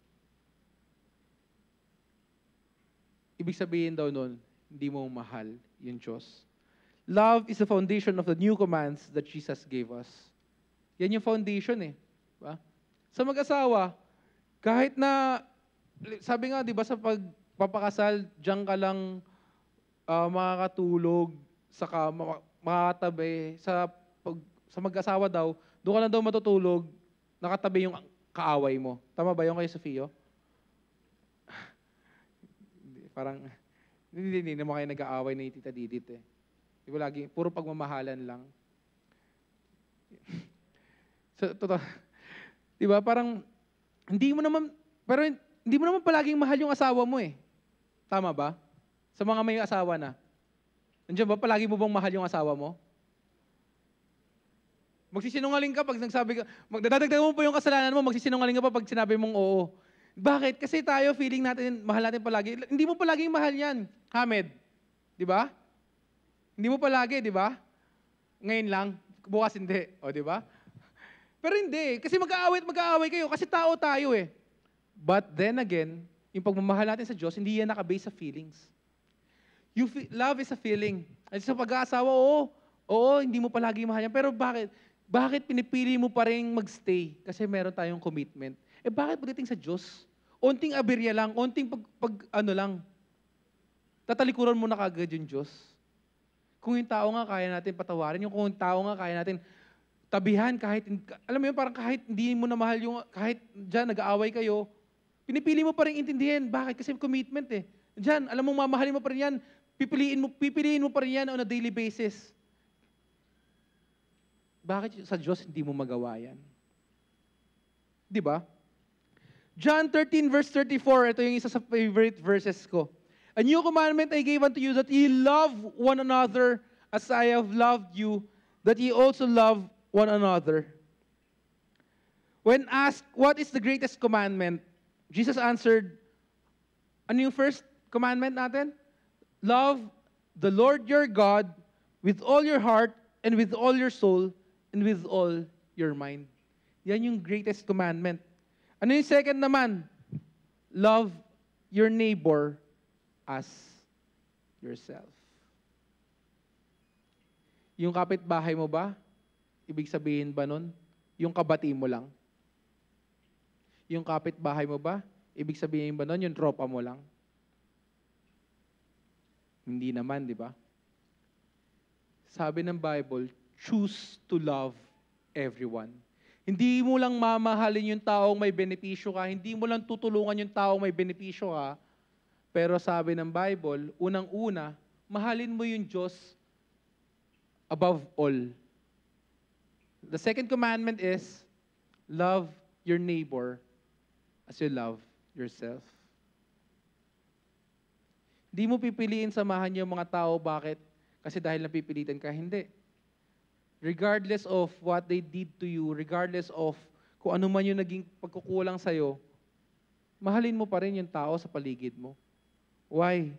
ibig sabihin daw nun, hindi mo mahal yung Diyos. Love is the foundation of the new commands that Jesus gave us. Yan yung foundation eh. Diba? Sa mag-asawa, kahit na, sabi nga, di ba, sa pagpapakasal, diyan ka lang makakatulog, saka makakatabi. Sa mag-asawa daw, doon ka lang daw matutulog, nakatabi yung kaaway mo. Tama ba yung kay Sofio? Parang, hindi naman kayo nag-aaway ni Tita Didit eh. Di ba lagi, puro pagmamahalan lang. So, totoo. Di ba, parang, hindi mo naman palaging mahal yung asawa mo eh. Tama ba? Sa mga may asawa na. Nandiyan ba, palagi mo bang mahal yung asawa mo? Magsisinungaling ka pag nagsabi ka, magdadagdag mo pa yung kasalanan mo, magsisinungaling ka pa pag sinabi mong oo. Bakit? Kasi tayo, feeling natin, mahal natin palagi. Hindi mo palaging mahal yan, Hamed. Di ba? Hindi mo palagi, di ba? Ngayon lang, bukas hindi. O, di ba? Pero hindi, kasi mag-aaway kayo, kasi tao tayo eh. But then again, yung pagmamahal natin sa Diyos, hindi yan nakabase sa feelings. Love is a feeling. At sa pag-aasawa, oo, hindi mo palagi mahal yan. Pero bakit? Bakit pinipili mo pa rin magstay? Kasi meron tayong commitment. Bakit pagdating sa Diyos? Onting aberya lang, onting ano lang, tatalikuran mo na kagad yung Diyos. Kung yung tao nga kaya natin patawarin, kung yung tao nga kaya natin tabihan kahit, alam mo yun, parang kahit hindi mo na mahal yung, kahit dyan nag-aaway kayo, pinipili mo pa rin intindihin. Bakit? Kasi commitment eh. Dyan, alam mo, mamahalin mo pa rin yan, pipiliin mo pa rin yan on a daily basis. Bakit sa Diyos hindi mo magawa yan? Di ba? John 13 verse 34, ito yung isa sa favorite verses ko. A new commandment I gave unto you, that ye love one another as I have loved you, that ye also love one another. When asked, what is the greatest commandment? Jesus answered, ano yung first commandment natin? Love the Lord your God with all your heart and with all your soul and with all your mind. Yan yung greatest commandment. Ano yung second naman? Love your neighbor as yourself. Yung kapitbahay mo ba? Ibig sabihin ba nun? Yung kabati mo lang? Yung kapitbahay mo ba? Ibig sabihin ba nun? Yung tropa mo lang? Hindi naman, di ba? Sabi ng Bible, choose to love everyone. Hindi mo lang mamahalin yung taong may benepisyo ka, hindi mo lang tutulungan yung taong may benepisyo ka, pero sabi ng Bible, unang-una, mahalin mo yung Diyos above all. The second commandment is, love your neighbor as you love yourself. Hindi mo pipiliin samahan yung mga tao, bakit? Kasi dahil napipilitan ka, hindi. Regardless of what they did to you, regardless of kung ano man yung naging pagkukulang sa'yo, mahalin mo pa rin yung tao sa paligid mo. Why?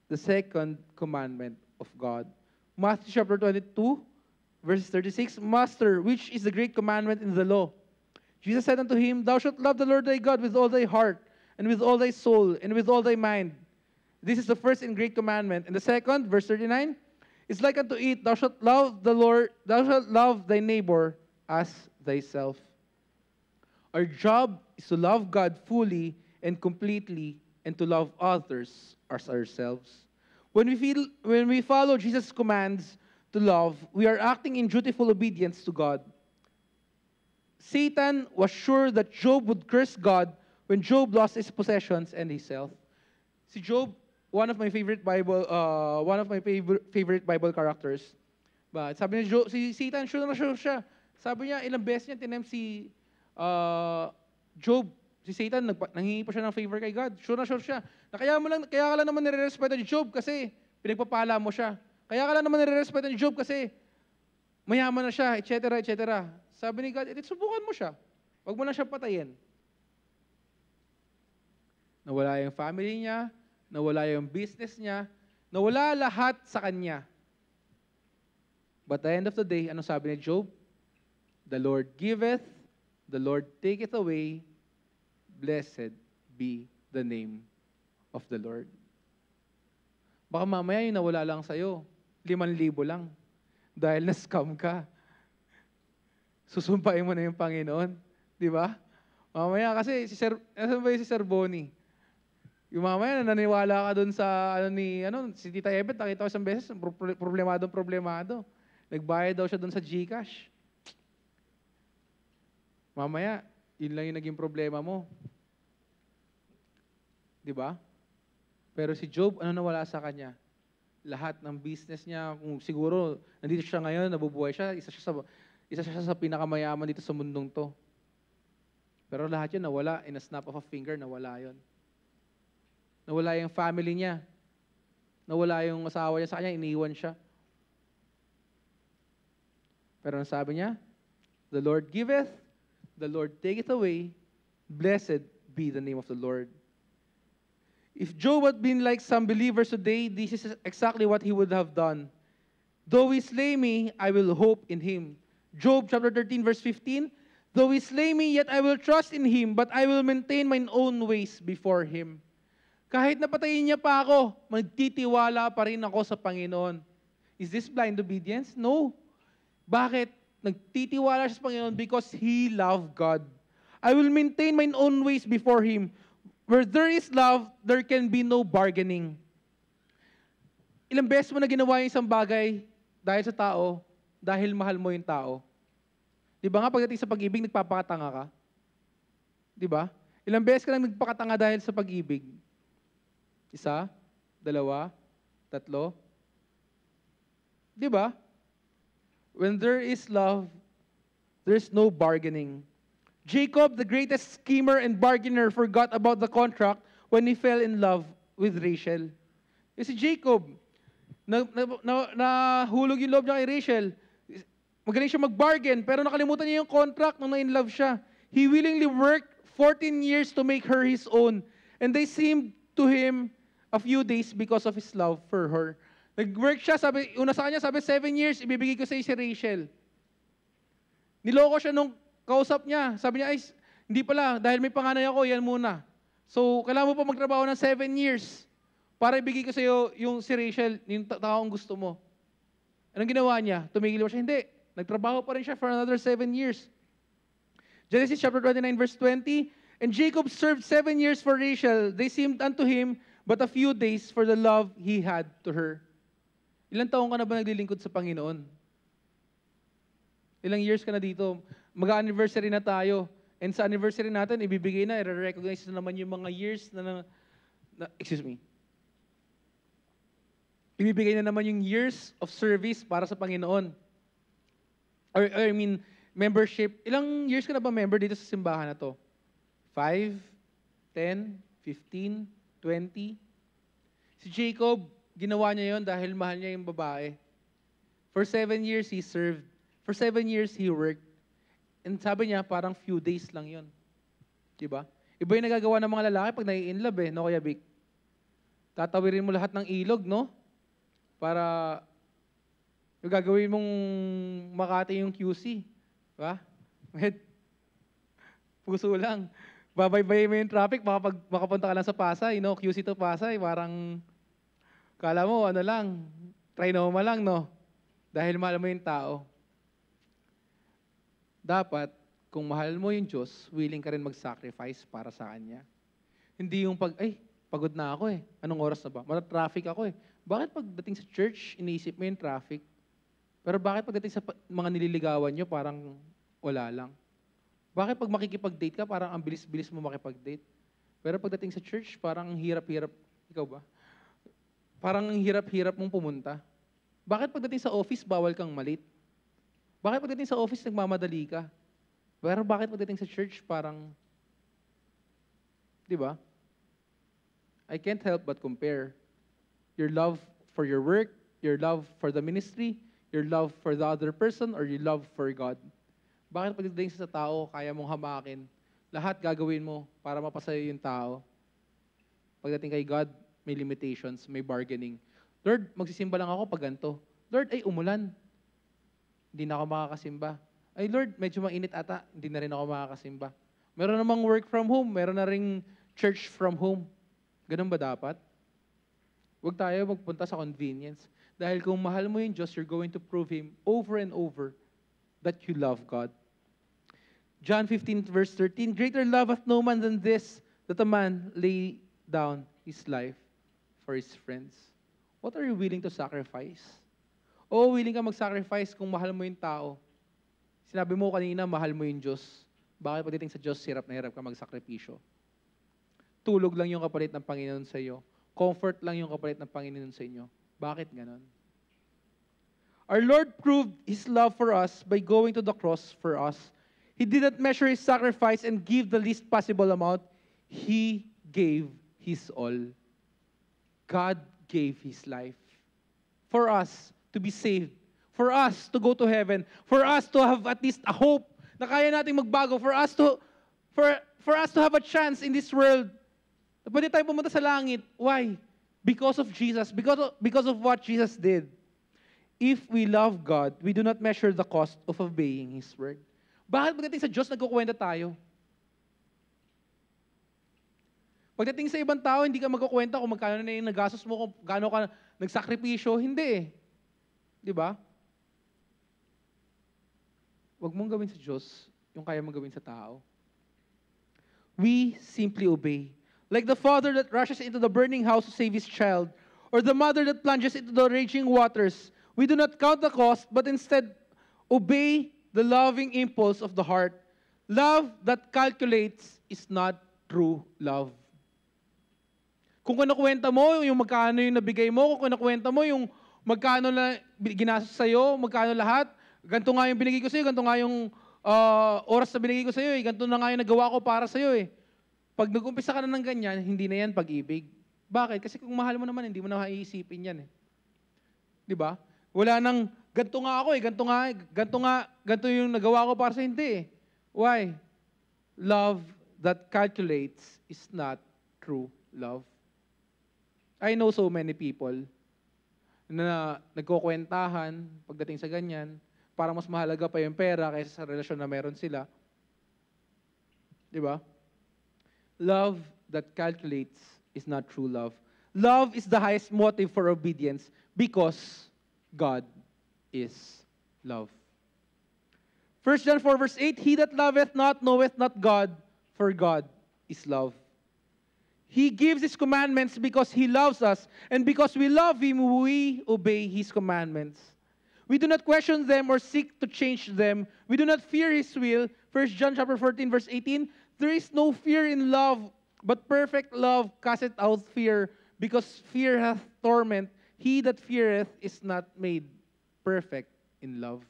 The second commandment of God. Matthew chapter 22, verse 36, Master, which is the great commandment in the law? Jesus said unto him, Thou shalt love the Lord thy God with all thy heart, and with all thy soul, and with all thy mind. This is the first and great commandment. And the second, verse 39, it's like unto it, thou shalt love the Lord, thou shalt love thy neighbor as thyself. Our job is to love God fully and completely, and to love others as ourselves. When we follow Jesus' commands to love, we are acting in dutiful obedience to God. Satan was sure that Job would curse God when Job lost his possessions and his health. Si Job, one of my favorite Bible characters. But sabi niya, si Satan, sure na sure siya. Sabi niya, ilang beses niya tinem si Job. Si Satan, nanghingi pa siya ng favor kay God. Sure na sure siya. Kaya ka lang naman nire-respeto ni Job kasi pinagpapala mo siya. Kaya ka lang naman nire-respeto ni Job kasi mayaman na siya, etc., etc. Sabi ni God, subukan mo siya. Huwag mo na siya patayin. Nawala yung family niya, nawala yung business niya, nawala lahat sa kanya. But at the end of the day, ano sabi ni Job? The Lord giveth, the Lord taketh away, blessed be the name of the Lord. Baka mamaya yung nawala lang sa'yo, 5,000 lang. Dahil na-scam ka. Susumpain mo na yung Panginoon. Di ba? Mamaya kasi, asan ba yung si Sir Bonnie? Yung mamaya, naniwala ka dun sa, si Tita Evet, nakita ko isang beses, problemado. Nagbayad daw siya dun sa GCash. Mamaya, yun lang yung naging problema mo. Di ba? Pero si Job, ano nawala sa kanya? Lahat ng business niya, kung siguro, nandito siya ngayon, nabubuhay siya, isa siya sa pinakamayaman dito sa mundong to. Pero lahat yun nawala, in a snap of a finger, nawala yun. Nawala yung family niya. Nawala yung asawa niya sa kanya, iniwan siya. Pero ang sabi niya, the Lord giveth, the Lord taketh away, blessed be the name of the Lord. If Job had been like some believers today, this is exactly what he would have done. Though he slay me, I will hope in him. Job chapter 13 verse 15, though he slay me, yet I will trust in him, but I will maintain mine own ways before him. Kahit napatayin niya pa ako, magtitiwala pa rin ako sa Panginoon. Is this blind obedience? No. Bakit? Nagtitiwala siya sa Panginoon because he loved God. I will maintain mine own ways before him. Where there is love, there can be no bargaining. Ilang beses mo na ginawa yung isang bagay dahil sa tao, dahil mahal mo yung tao. Di ba nga pagdating sa pag-ibig, nagpapakatanga ka? Di ba? Ilang beses ka lang nagpakatanga dahil sa pag-ibig? 1, 2, 3. Di ba? When there is love, there's no bargaining. Jacob, the greatest schemer and bargainer, forgot about the contract when he fell in love with Rachel. Kasi Jacob, nahulog yung loob niya kay Rachel. Magaling siya mag-bargain, pero nakalimutan niya yung contract nung na-in-love siya. He willingly worked 14 years to make her his own. And they seemed to him a few days because of his love for her. Nag-work siya, una sa kanya, 7 years, ibibigay ko sa si Rachel. Niloko siya nung kausap niya. Sabi niya, ay, hindi pala, dahil may panganay ako, yan muna. So, kailangan mo pa magtrabaho ng 7 years para ibigay ko sa iyo yung si Rachel, yung taong gusto mo. Anong ginawa niya? Tumigil ba siya? Hindi. Nagtrabaho pa rin siya for another 7 years. Genesis chapter 29 verse 20, and Jacob served 7 years for Rachel. They seemed unto him but a few days for the love he had to her. Ilang taon ka na ba naglilingkod sa Panginoon? Ilang years ka na dito? Mag-anniversary na tayo. And sa anniversary natin, ibibigay na, i-recognize na naman yung mga years ibibigay na naman yung years of service para sa Panginoon. Membership. Ilang years ka na ba member dito sa simbahan na to? 5, 10, 15, 20? Si Jacob, ginawa niya yon dahil mahal niya yung babae. For 7 years, he served. For 7 years, he worked. And sabi niya, parang few days lang yon. Diba? Iba yung nagagawa ng mga lalaki pag nai-inlove no, Kuya Vic? Tatawirin mo lahat ng ilog, no? Para yung gagawin mong Makati yung QC. Diba? Puso lang. Babaybay mo yung traffic, makapunta ka lang sa Pasay, no? QC to Pasay, parang, kala mo, trinoma lang, no? Dahil mahal mo yung tao. Dapat, kung mahal mo yung Diyos, willing ka rin mag-sacrifice para sa Kanya. Hindi yung pagod na ako eh. Anong oras na ba? Traffic ako eh. Bakit pagdating sa church, iniisip mo yung traffic? Pero bakit pagdating sa mga nililigawan nyo, parang wala lang? Bakit pag makikipag-date ka, parang ang bilis-bilis mo makipag-date? Pero pagdating sa church, parang hirap-hirap. Ikaw ba? Parang hirap-hirap mong pumunta. Bakit pagdating sa office, bawal kang malit? Bakit pagdating sa office, nagmamadali ka? Pero bakit pagdating sa church, parang, di ba? I can't help but compare your love for your work, your love for the ministry, your love for the other person, or your love for God. Bakit pagdating sa tao, kaya mong hamakin, lahat gagawin mo para mapasaya yung tao? Pagdating kay God, may limitations, may bargaining. Lord, magsisimba lang ako pag ganito. Lord, ay umulan. Hindi na ako makakasimba. Ay Lord, medyo mainit ata. Hindi na rin ako makakasimba. Meron namang work from home. Meron na ring church from home. Ganun ba dapat? Huwag tayo magpunta sa convenience. Dahil kung mahal mo yung Diyos, you're going to prove Him over and over that you love God. John 15 verse 13, greater love hath no man than this, that a man lay down his life for his friends. What are you willing to sacrifice? O willing ka mag-sacrifice kung mahal mo yung tao. Sinabi mo kanina, mahal mo yung Diyos. Bakit pagdating sa Diyos, hirap na hirap ka magsakripisyo? Tulog lang yung kapalit ng Panginoon sa iyo. Comfort lang yung kapalit ng Panginoon sa inyo. Bakit ganon? Our Lord proved His love for us by going to the cross for us. He did not measure His sacrifice and give the least possible amount. He gave His all. God gave His life for us to be saved, for us to go to heaven, for us to have at least a hope na kaya nating magbago, for us to have a chance in this world. Pwede tayo pumunta sa langit. Why? Because of Jesus. Because of what Jesus did. If we love God, we do not measure the cost of obeying His word. Bakit pagdating sa Diyos, nagkukwenta tayo? Pagdating sa ibang tao, hindi ka magkukwenta kung magkano na yung nagastos mo, kung gaano ka nagsakripisyo. Hindi eh. Di ba? Huwag mong gawin sa Diyos yung kaya mong gawin sa tao. We simply obey. Like the father that rushes into the burning house to save his child, or the mother that plunges into the raging waters, we do not count the cost, but instead obey the loving impulse of the heart. Love that calculates is not true love. Kung kinukwenta mo yung magkano yung nabigay mo, kung kinukwenta mo yung magkano na ginastos sa'yo, magkano lahat, ganito nga yung binigay ko sa'yo, ganito nga yung oras na binigay ko sa'yo, ganito na nga yung nagawa ko para sa'yo eh. Pag nag-umpisa ka na ng ganyan, hindi na yan pag-ibig. Bakit? Kasi kung mahal mo naman, hindi mo na maiisipin yan eh. Di ba? Wala nang, ganito nga ako eh, ganito yung nagawa ko para sa hindi eh. Why? Love that calculates is not true love. I know so many people na nagkukwentahan pagdating sa ganyan, para mas mahalaga pa yung pera kaysa sa relasyon na meron sila. Di ba? Love that calculates is not true love. Love is the highest motive for obedience because God is love. 1 John 4 verse 8, he that loveth not knoweth not God, for God is love. He gives His commandments because He loves us, and because we love Him, we obey His commandments. We do not question them or seek to change them. We do not fear His will. 1 John chapter 14 verse 18, there is no fear in love, but perfect love casteth out fear, because fear hath torment. He that feareth is not made perfect in love.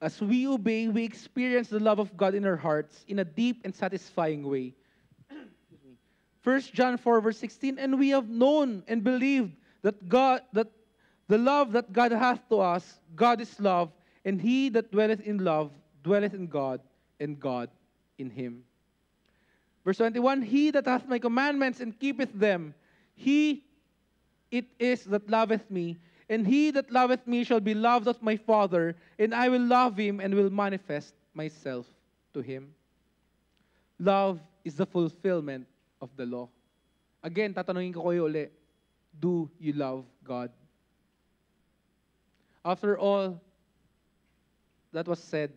As we obey, we experience the love of God in our hearts in a deep and satisfying way. 1 John 4 verse 16, and we have known and believed that the love that God hath to us, God is love, and he that dwelleth in love dwelleth in God, and God in him. Verse 21, he that hath my commandments and keepeth them, he it is that loveth me, and he that loveth me shall be loved of my Father, and I will love him and will manifest myself to him. Love is the fulfillment of the law. Again, tatanungin ko kayo uli, do you love God? After all that was said,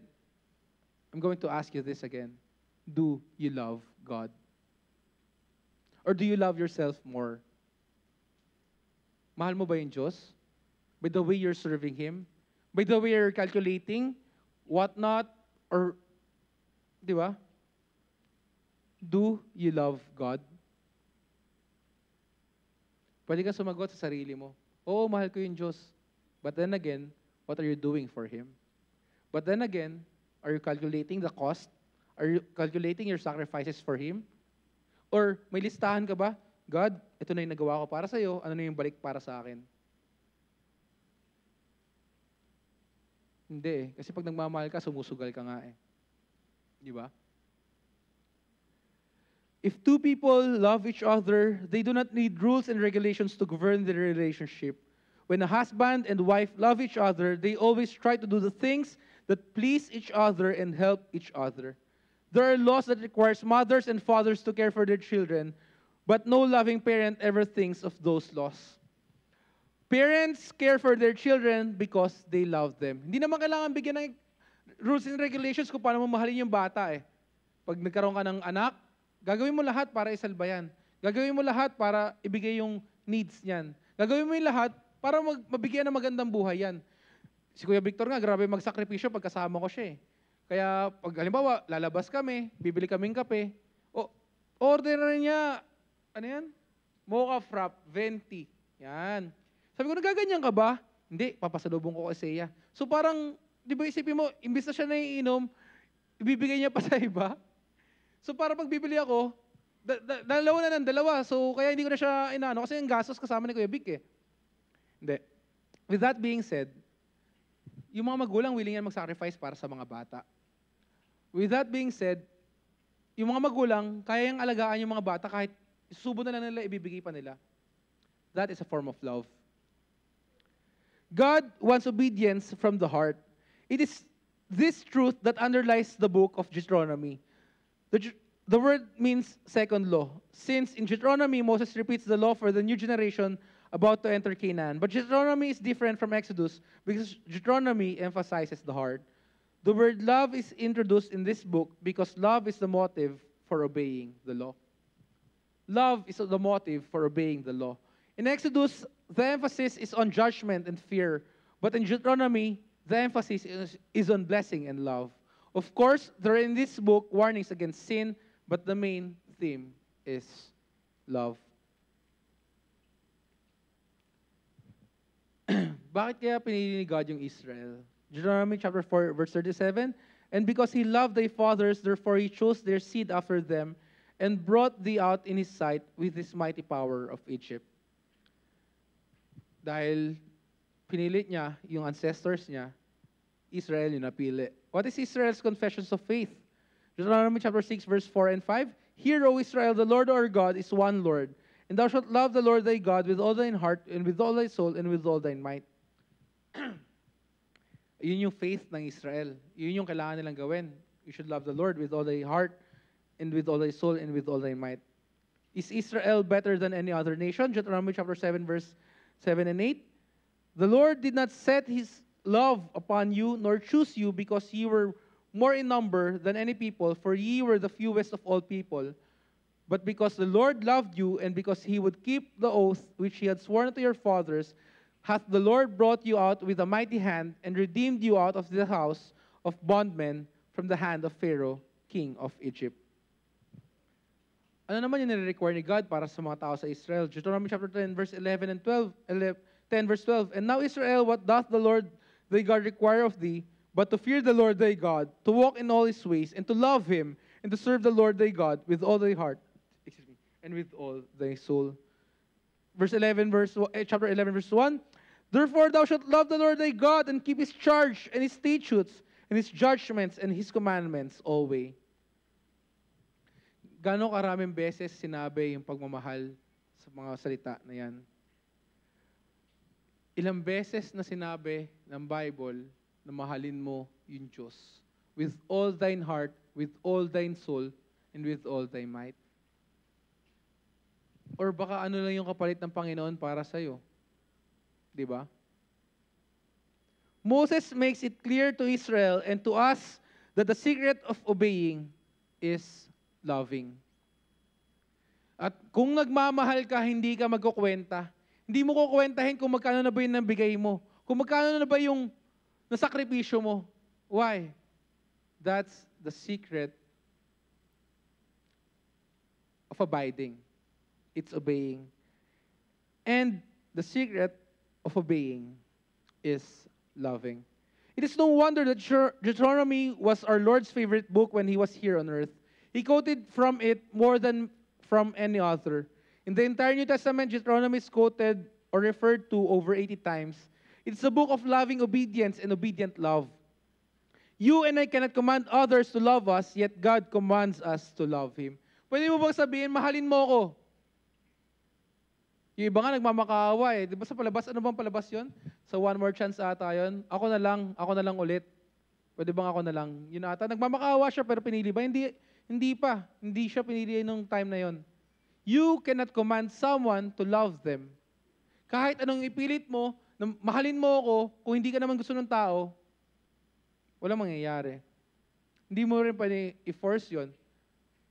I'm going to ask you this again. Do you love God? Or do you love yourself more? Mahal mo ba yung Diyos? By the way you're serving Him? By the way you're calculating? What not? Or, di ba? Do you love God? Pwede ka sumagot sa sarili mo. Oo, mahal ko yung Diyos. But then again, what are you doing for Him? But then again, are you calculating the cost? Are you calculating your sacrifices for Him? Or may listahan ka ba? God, ito na yung nagawa ko para sa'yo. Ano na yung balik para sa akin? Hindi eh. Kasi pag nagmamahal ka, sumusugal ka nga eh. Di ba? If two people love each other, they do not need rules and regulations to govern their relationship. When a husband and wife love each other, they always try to do the things that please each other and help each other. There are laws that requires mothers and fathers to care for their children, but no loving parent ever thinks of those laws. Parents care for their children because they love them. Hindi naman kailangan bigyan ng rules and regulations kung paano mo mahalin yung bata eh. Pag nagkaroon ka ng anak, gagawin mo lahat para isalba yan. Gagawin mo lahat para ibigay yung needs niyan. Gagawin mo yung lahat para mabigyan ng magandang buhay yan. Si Kuya Victor nga, grabe magsakripisyo pagkasama ko siya eh. Kaya pag halimbawa, lalabas kami, bibili kaming kape, order na niya, ano yan? Mocha frap, 20. Yan. Sabi ko, nagaganyan ka ba? Hindi, papasalubong ko kay Seiya. So parang, di ba isipin mo, imbis na siya naiinom, ibibigay niya pa sa iba? So para pag bibili ako, dalawa na ng dalawa. So kaya hindi ko na siya inaano kasi yung gastos kasama ni Kuya Vic eh. Hindi. With that being said, yung mga magulang willing yan mag-sacrifice para sa mga bata. With that being said, yung mga magulang kaya yung alagaan yung mga bata kahit susubo na lang nila, ibibigay pa nila. That is a form of love. God wants obedience from the heart. It is this truth that underlies the book of Deuteronomy. The word means second law. Since in Deuteronomy, Moses repeats the law for the new generation about to enter Canaan. But Deuteronomy is different from Exodus because Deuteronomy emphasizes the heart. The word love is introduced in this book because love is the motive for obeying the law. Love is the motive for obeying the law. In Exodus, the emphasis is on judgment and fear. But in Deuteronomy, the emphasis is on blessing and love. Of course, there are in this book warnings against sin, but the main theme is love. Bakit kaya pinili ni God yung Israel? Deuteronomy chapter 4, verse 37, and because he loved thy fathers, therefore he chose their seed after them, and brought thee out in his sight with his mighty power of Egypt. Dahil pinilit niya yung ancestors niya, Israel yung napili. What is Israel's confessions of faith? Deuteronomy chapter 6, verse 4 and 5, Hear, O Israel, the Lord our God is one Lord, and thou shalt love the Lord thy God with all thine heart, and with all thy soul, and with all thine might. Yun yung faith ng Israel. Yun yung kailangan nilang gawin. You should love the Lord with all thy heart, and with all thy soul, and with all thy might. Is Israel better than any other nation? Deuteronomy chapter 7, verse 7 and 8. The Lord did not set his love upon you, nor choose you, because ye were more in number than any people, for ye were the fewest of all people. But because the Lord loved you, and because he would keep the oath which he had sworn unto your fathers, hath the Lord brought you out with a mighty hand, and redeemed you out of the house of bondmen from the hand of Pharaoh, king of Egypt. Ano naman yung nire-require ni God para sa mga tao sa Israel? Deuteronomy chapter 10, verse 11 and 12, 10 verse 12, And now Israel, what doth the Lord thy God require of thee, but to fear the Lord thy God, to walk in all his ways, and to love him, and to serve the Lord thy God with all thy heart, and with all thy soul. Chapter 11, verse 1, Therefore thou shalt love the Lord thy God, and keep his charge, and his statutes, and his judgments, and his commandments always. Gano'ng karaming beses sinabi yung pagmamahal sa mga salita na yan? Ilang beses na sinabi ng Bible na mahalin mo yung Diyos with all thine heart, with all thine soul, and with all thy might? Or baka ano lang yung kapalit ng Panginoon para sa'yo? Di ba? Moses makes it clear to Israel and to us that the secret of obeying is loving. At kung nagmamahal ka, hindi ka magkukwenta. Hindi mo kukwentahin kung magkano na ba yung nabigay mo. Kung magkano na ba yung nasakripisyo mo. Why? That's the secret of abiding. It's obeying. And the secret of obeying is loving. It is no wonder that Deuteronomy was our Lord's favorite book when he was here on earth. He quoted from it more than from any other. In the entire New Testament, Deuteronomy is quoted or referred to over 80 times. It's a book of loving obedience and obedient love. You and I cannot command others to love us, yet God commands us to love him. Pwede mo bang sabihin, mahalin mo ako? Yung iba nga nagmamakaawa eh. Di ba sa palabas, ano bang palabas yon? Sa One More Chance ata yun. Ako na lang ulit. Pwede bang ako na lang? Yun ata, nagmamakaawa siya pero pinili ba? Hindi pa. Hindi siya pinili nung time na yon. You cannot command someone to love them. Kahit anong ipilit mo, na mahalin mo ako, kung hindi ka naman gusto ng tao, walang mangyayari. Hindi mo rin pwede i-force yon.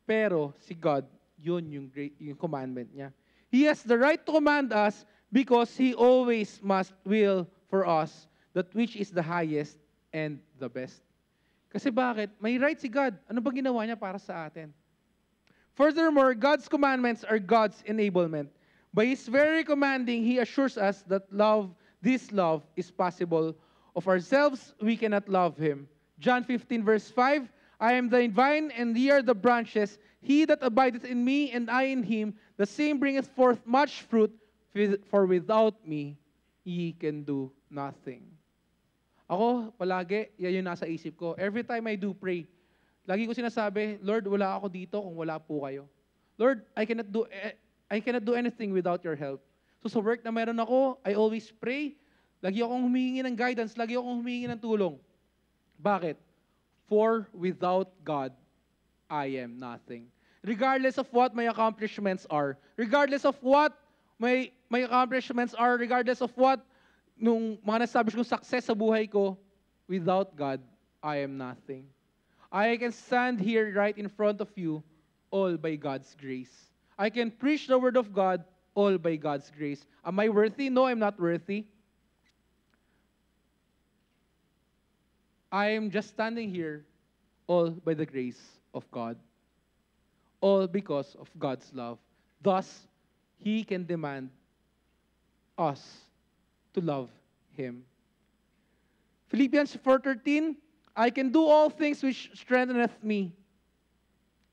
Pero si God, yun yung commandment niya. He has the right to command us because He always must will for us that which is the highest and the best. Kasi bakit? May right si God. Ano ba ginawa niya para sa atin? Furthermore, God's commandments are God's enablement. By His very commanding, He assures us that this love is possible. Of ourselves, we cannot love Him. John 15 verse 5, I am the vine and ye are the branches. He that abideth in me and I in him, the same bringeth forth much fruit, for without me, ye can do nothing. Ako, palagi, yan yung nasa isip ko. Every time I do pray, lagi ko sinasabi, Lord, wala ako dito kung wala po kayo. Lord, I cannot do anything without your help. So sa work na meron ako, I always pray. Lagi akong humihingi ng guidance, lagi akong humihingi ng tulong. Bakit? For without God, I am nothing. Regardless of what my accomplishments are, regardless of what my accomplishments are, regardless of what nung mga nasabi kong success sa buhay ko, without God, I am nothing. I can stand here right in front of you, all by God's grace. I can preach the word of God, all by God's grace. Am I worthy? No, I'm not worthy. I am just standing here all by the grace of God. All because of God's love. Thus, He can demand us to love Him. Philippians 4:13, I can do all things which strengtheneth me.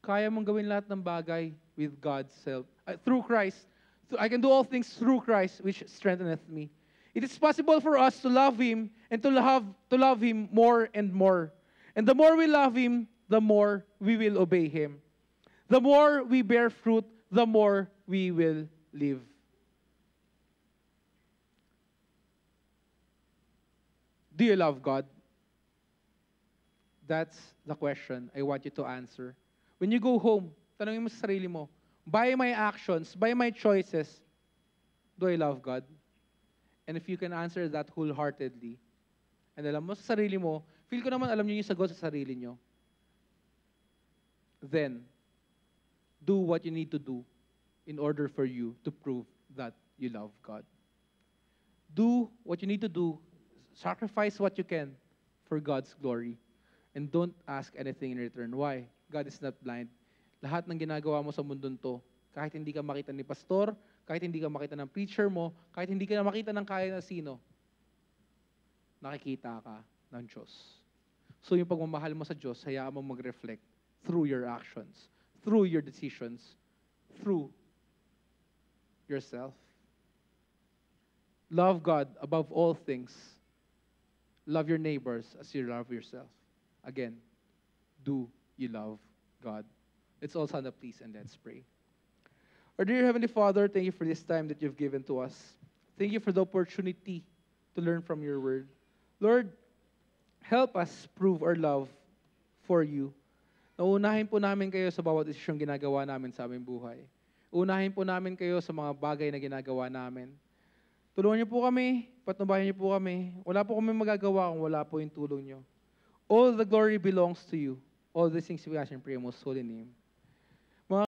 Kaya mong gawin lahat ng bagay with God's help. Through Christ. I can do all things through Christ which strengtheneth me. It is possible for us to love Him and to love Him more and more. And the more we love Him, the more we will obey Him. The more we bear fruit, the more we will live. Do you love God? That's the question I want you to answer. When you go home, tanongin mo sa sarili mo, by my actions, by my choices, do I love God? And if you can answer that wholeheartedly, and alam mo sa sarili mo, feel ko naman alam niyo yung sagot sa sarili niyo, then, do what you need to do in order for you to prove that you love God. Do what you need to do, sacrifice what you can for God's glory, and don't ask anything in return. Why? God is not blind. Lahat ng ginagawa mo sa mundong to, kahit hindi ka makita ni pastor, kahit hindi ka makita ng preacher mo, kahit hindi ka makita ng kaya na sino, nakikita ka ng Diyos. So yung pagmamahal mo sa Diyos, hayaan mo mag-reflect through your actions, through your decisions, through yourself. Love God above all things. Love your neighbors as you love yourself. Again, do you love God? Let's all stand up, please, and let's pray. Our dear Heavenly Father, thank you for this time that you've given to us. Thank you for the opportunity to learn from your word. Lord, help us prove our love for you. Nauunahin po namin kayo sa bawat desisyong ginagawa namin sa aming buhay. Unahin po namin kayo sa mga bagay na ginagawa namin. Tulungan niyo po kami, patnubayan niyo po kami. Wala po kami magagawa kung wala po yung tulong niyo. All the glory belongs to you. All these things we ask in prayer, most holy name.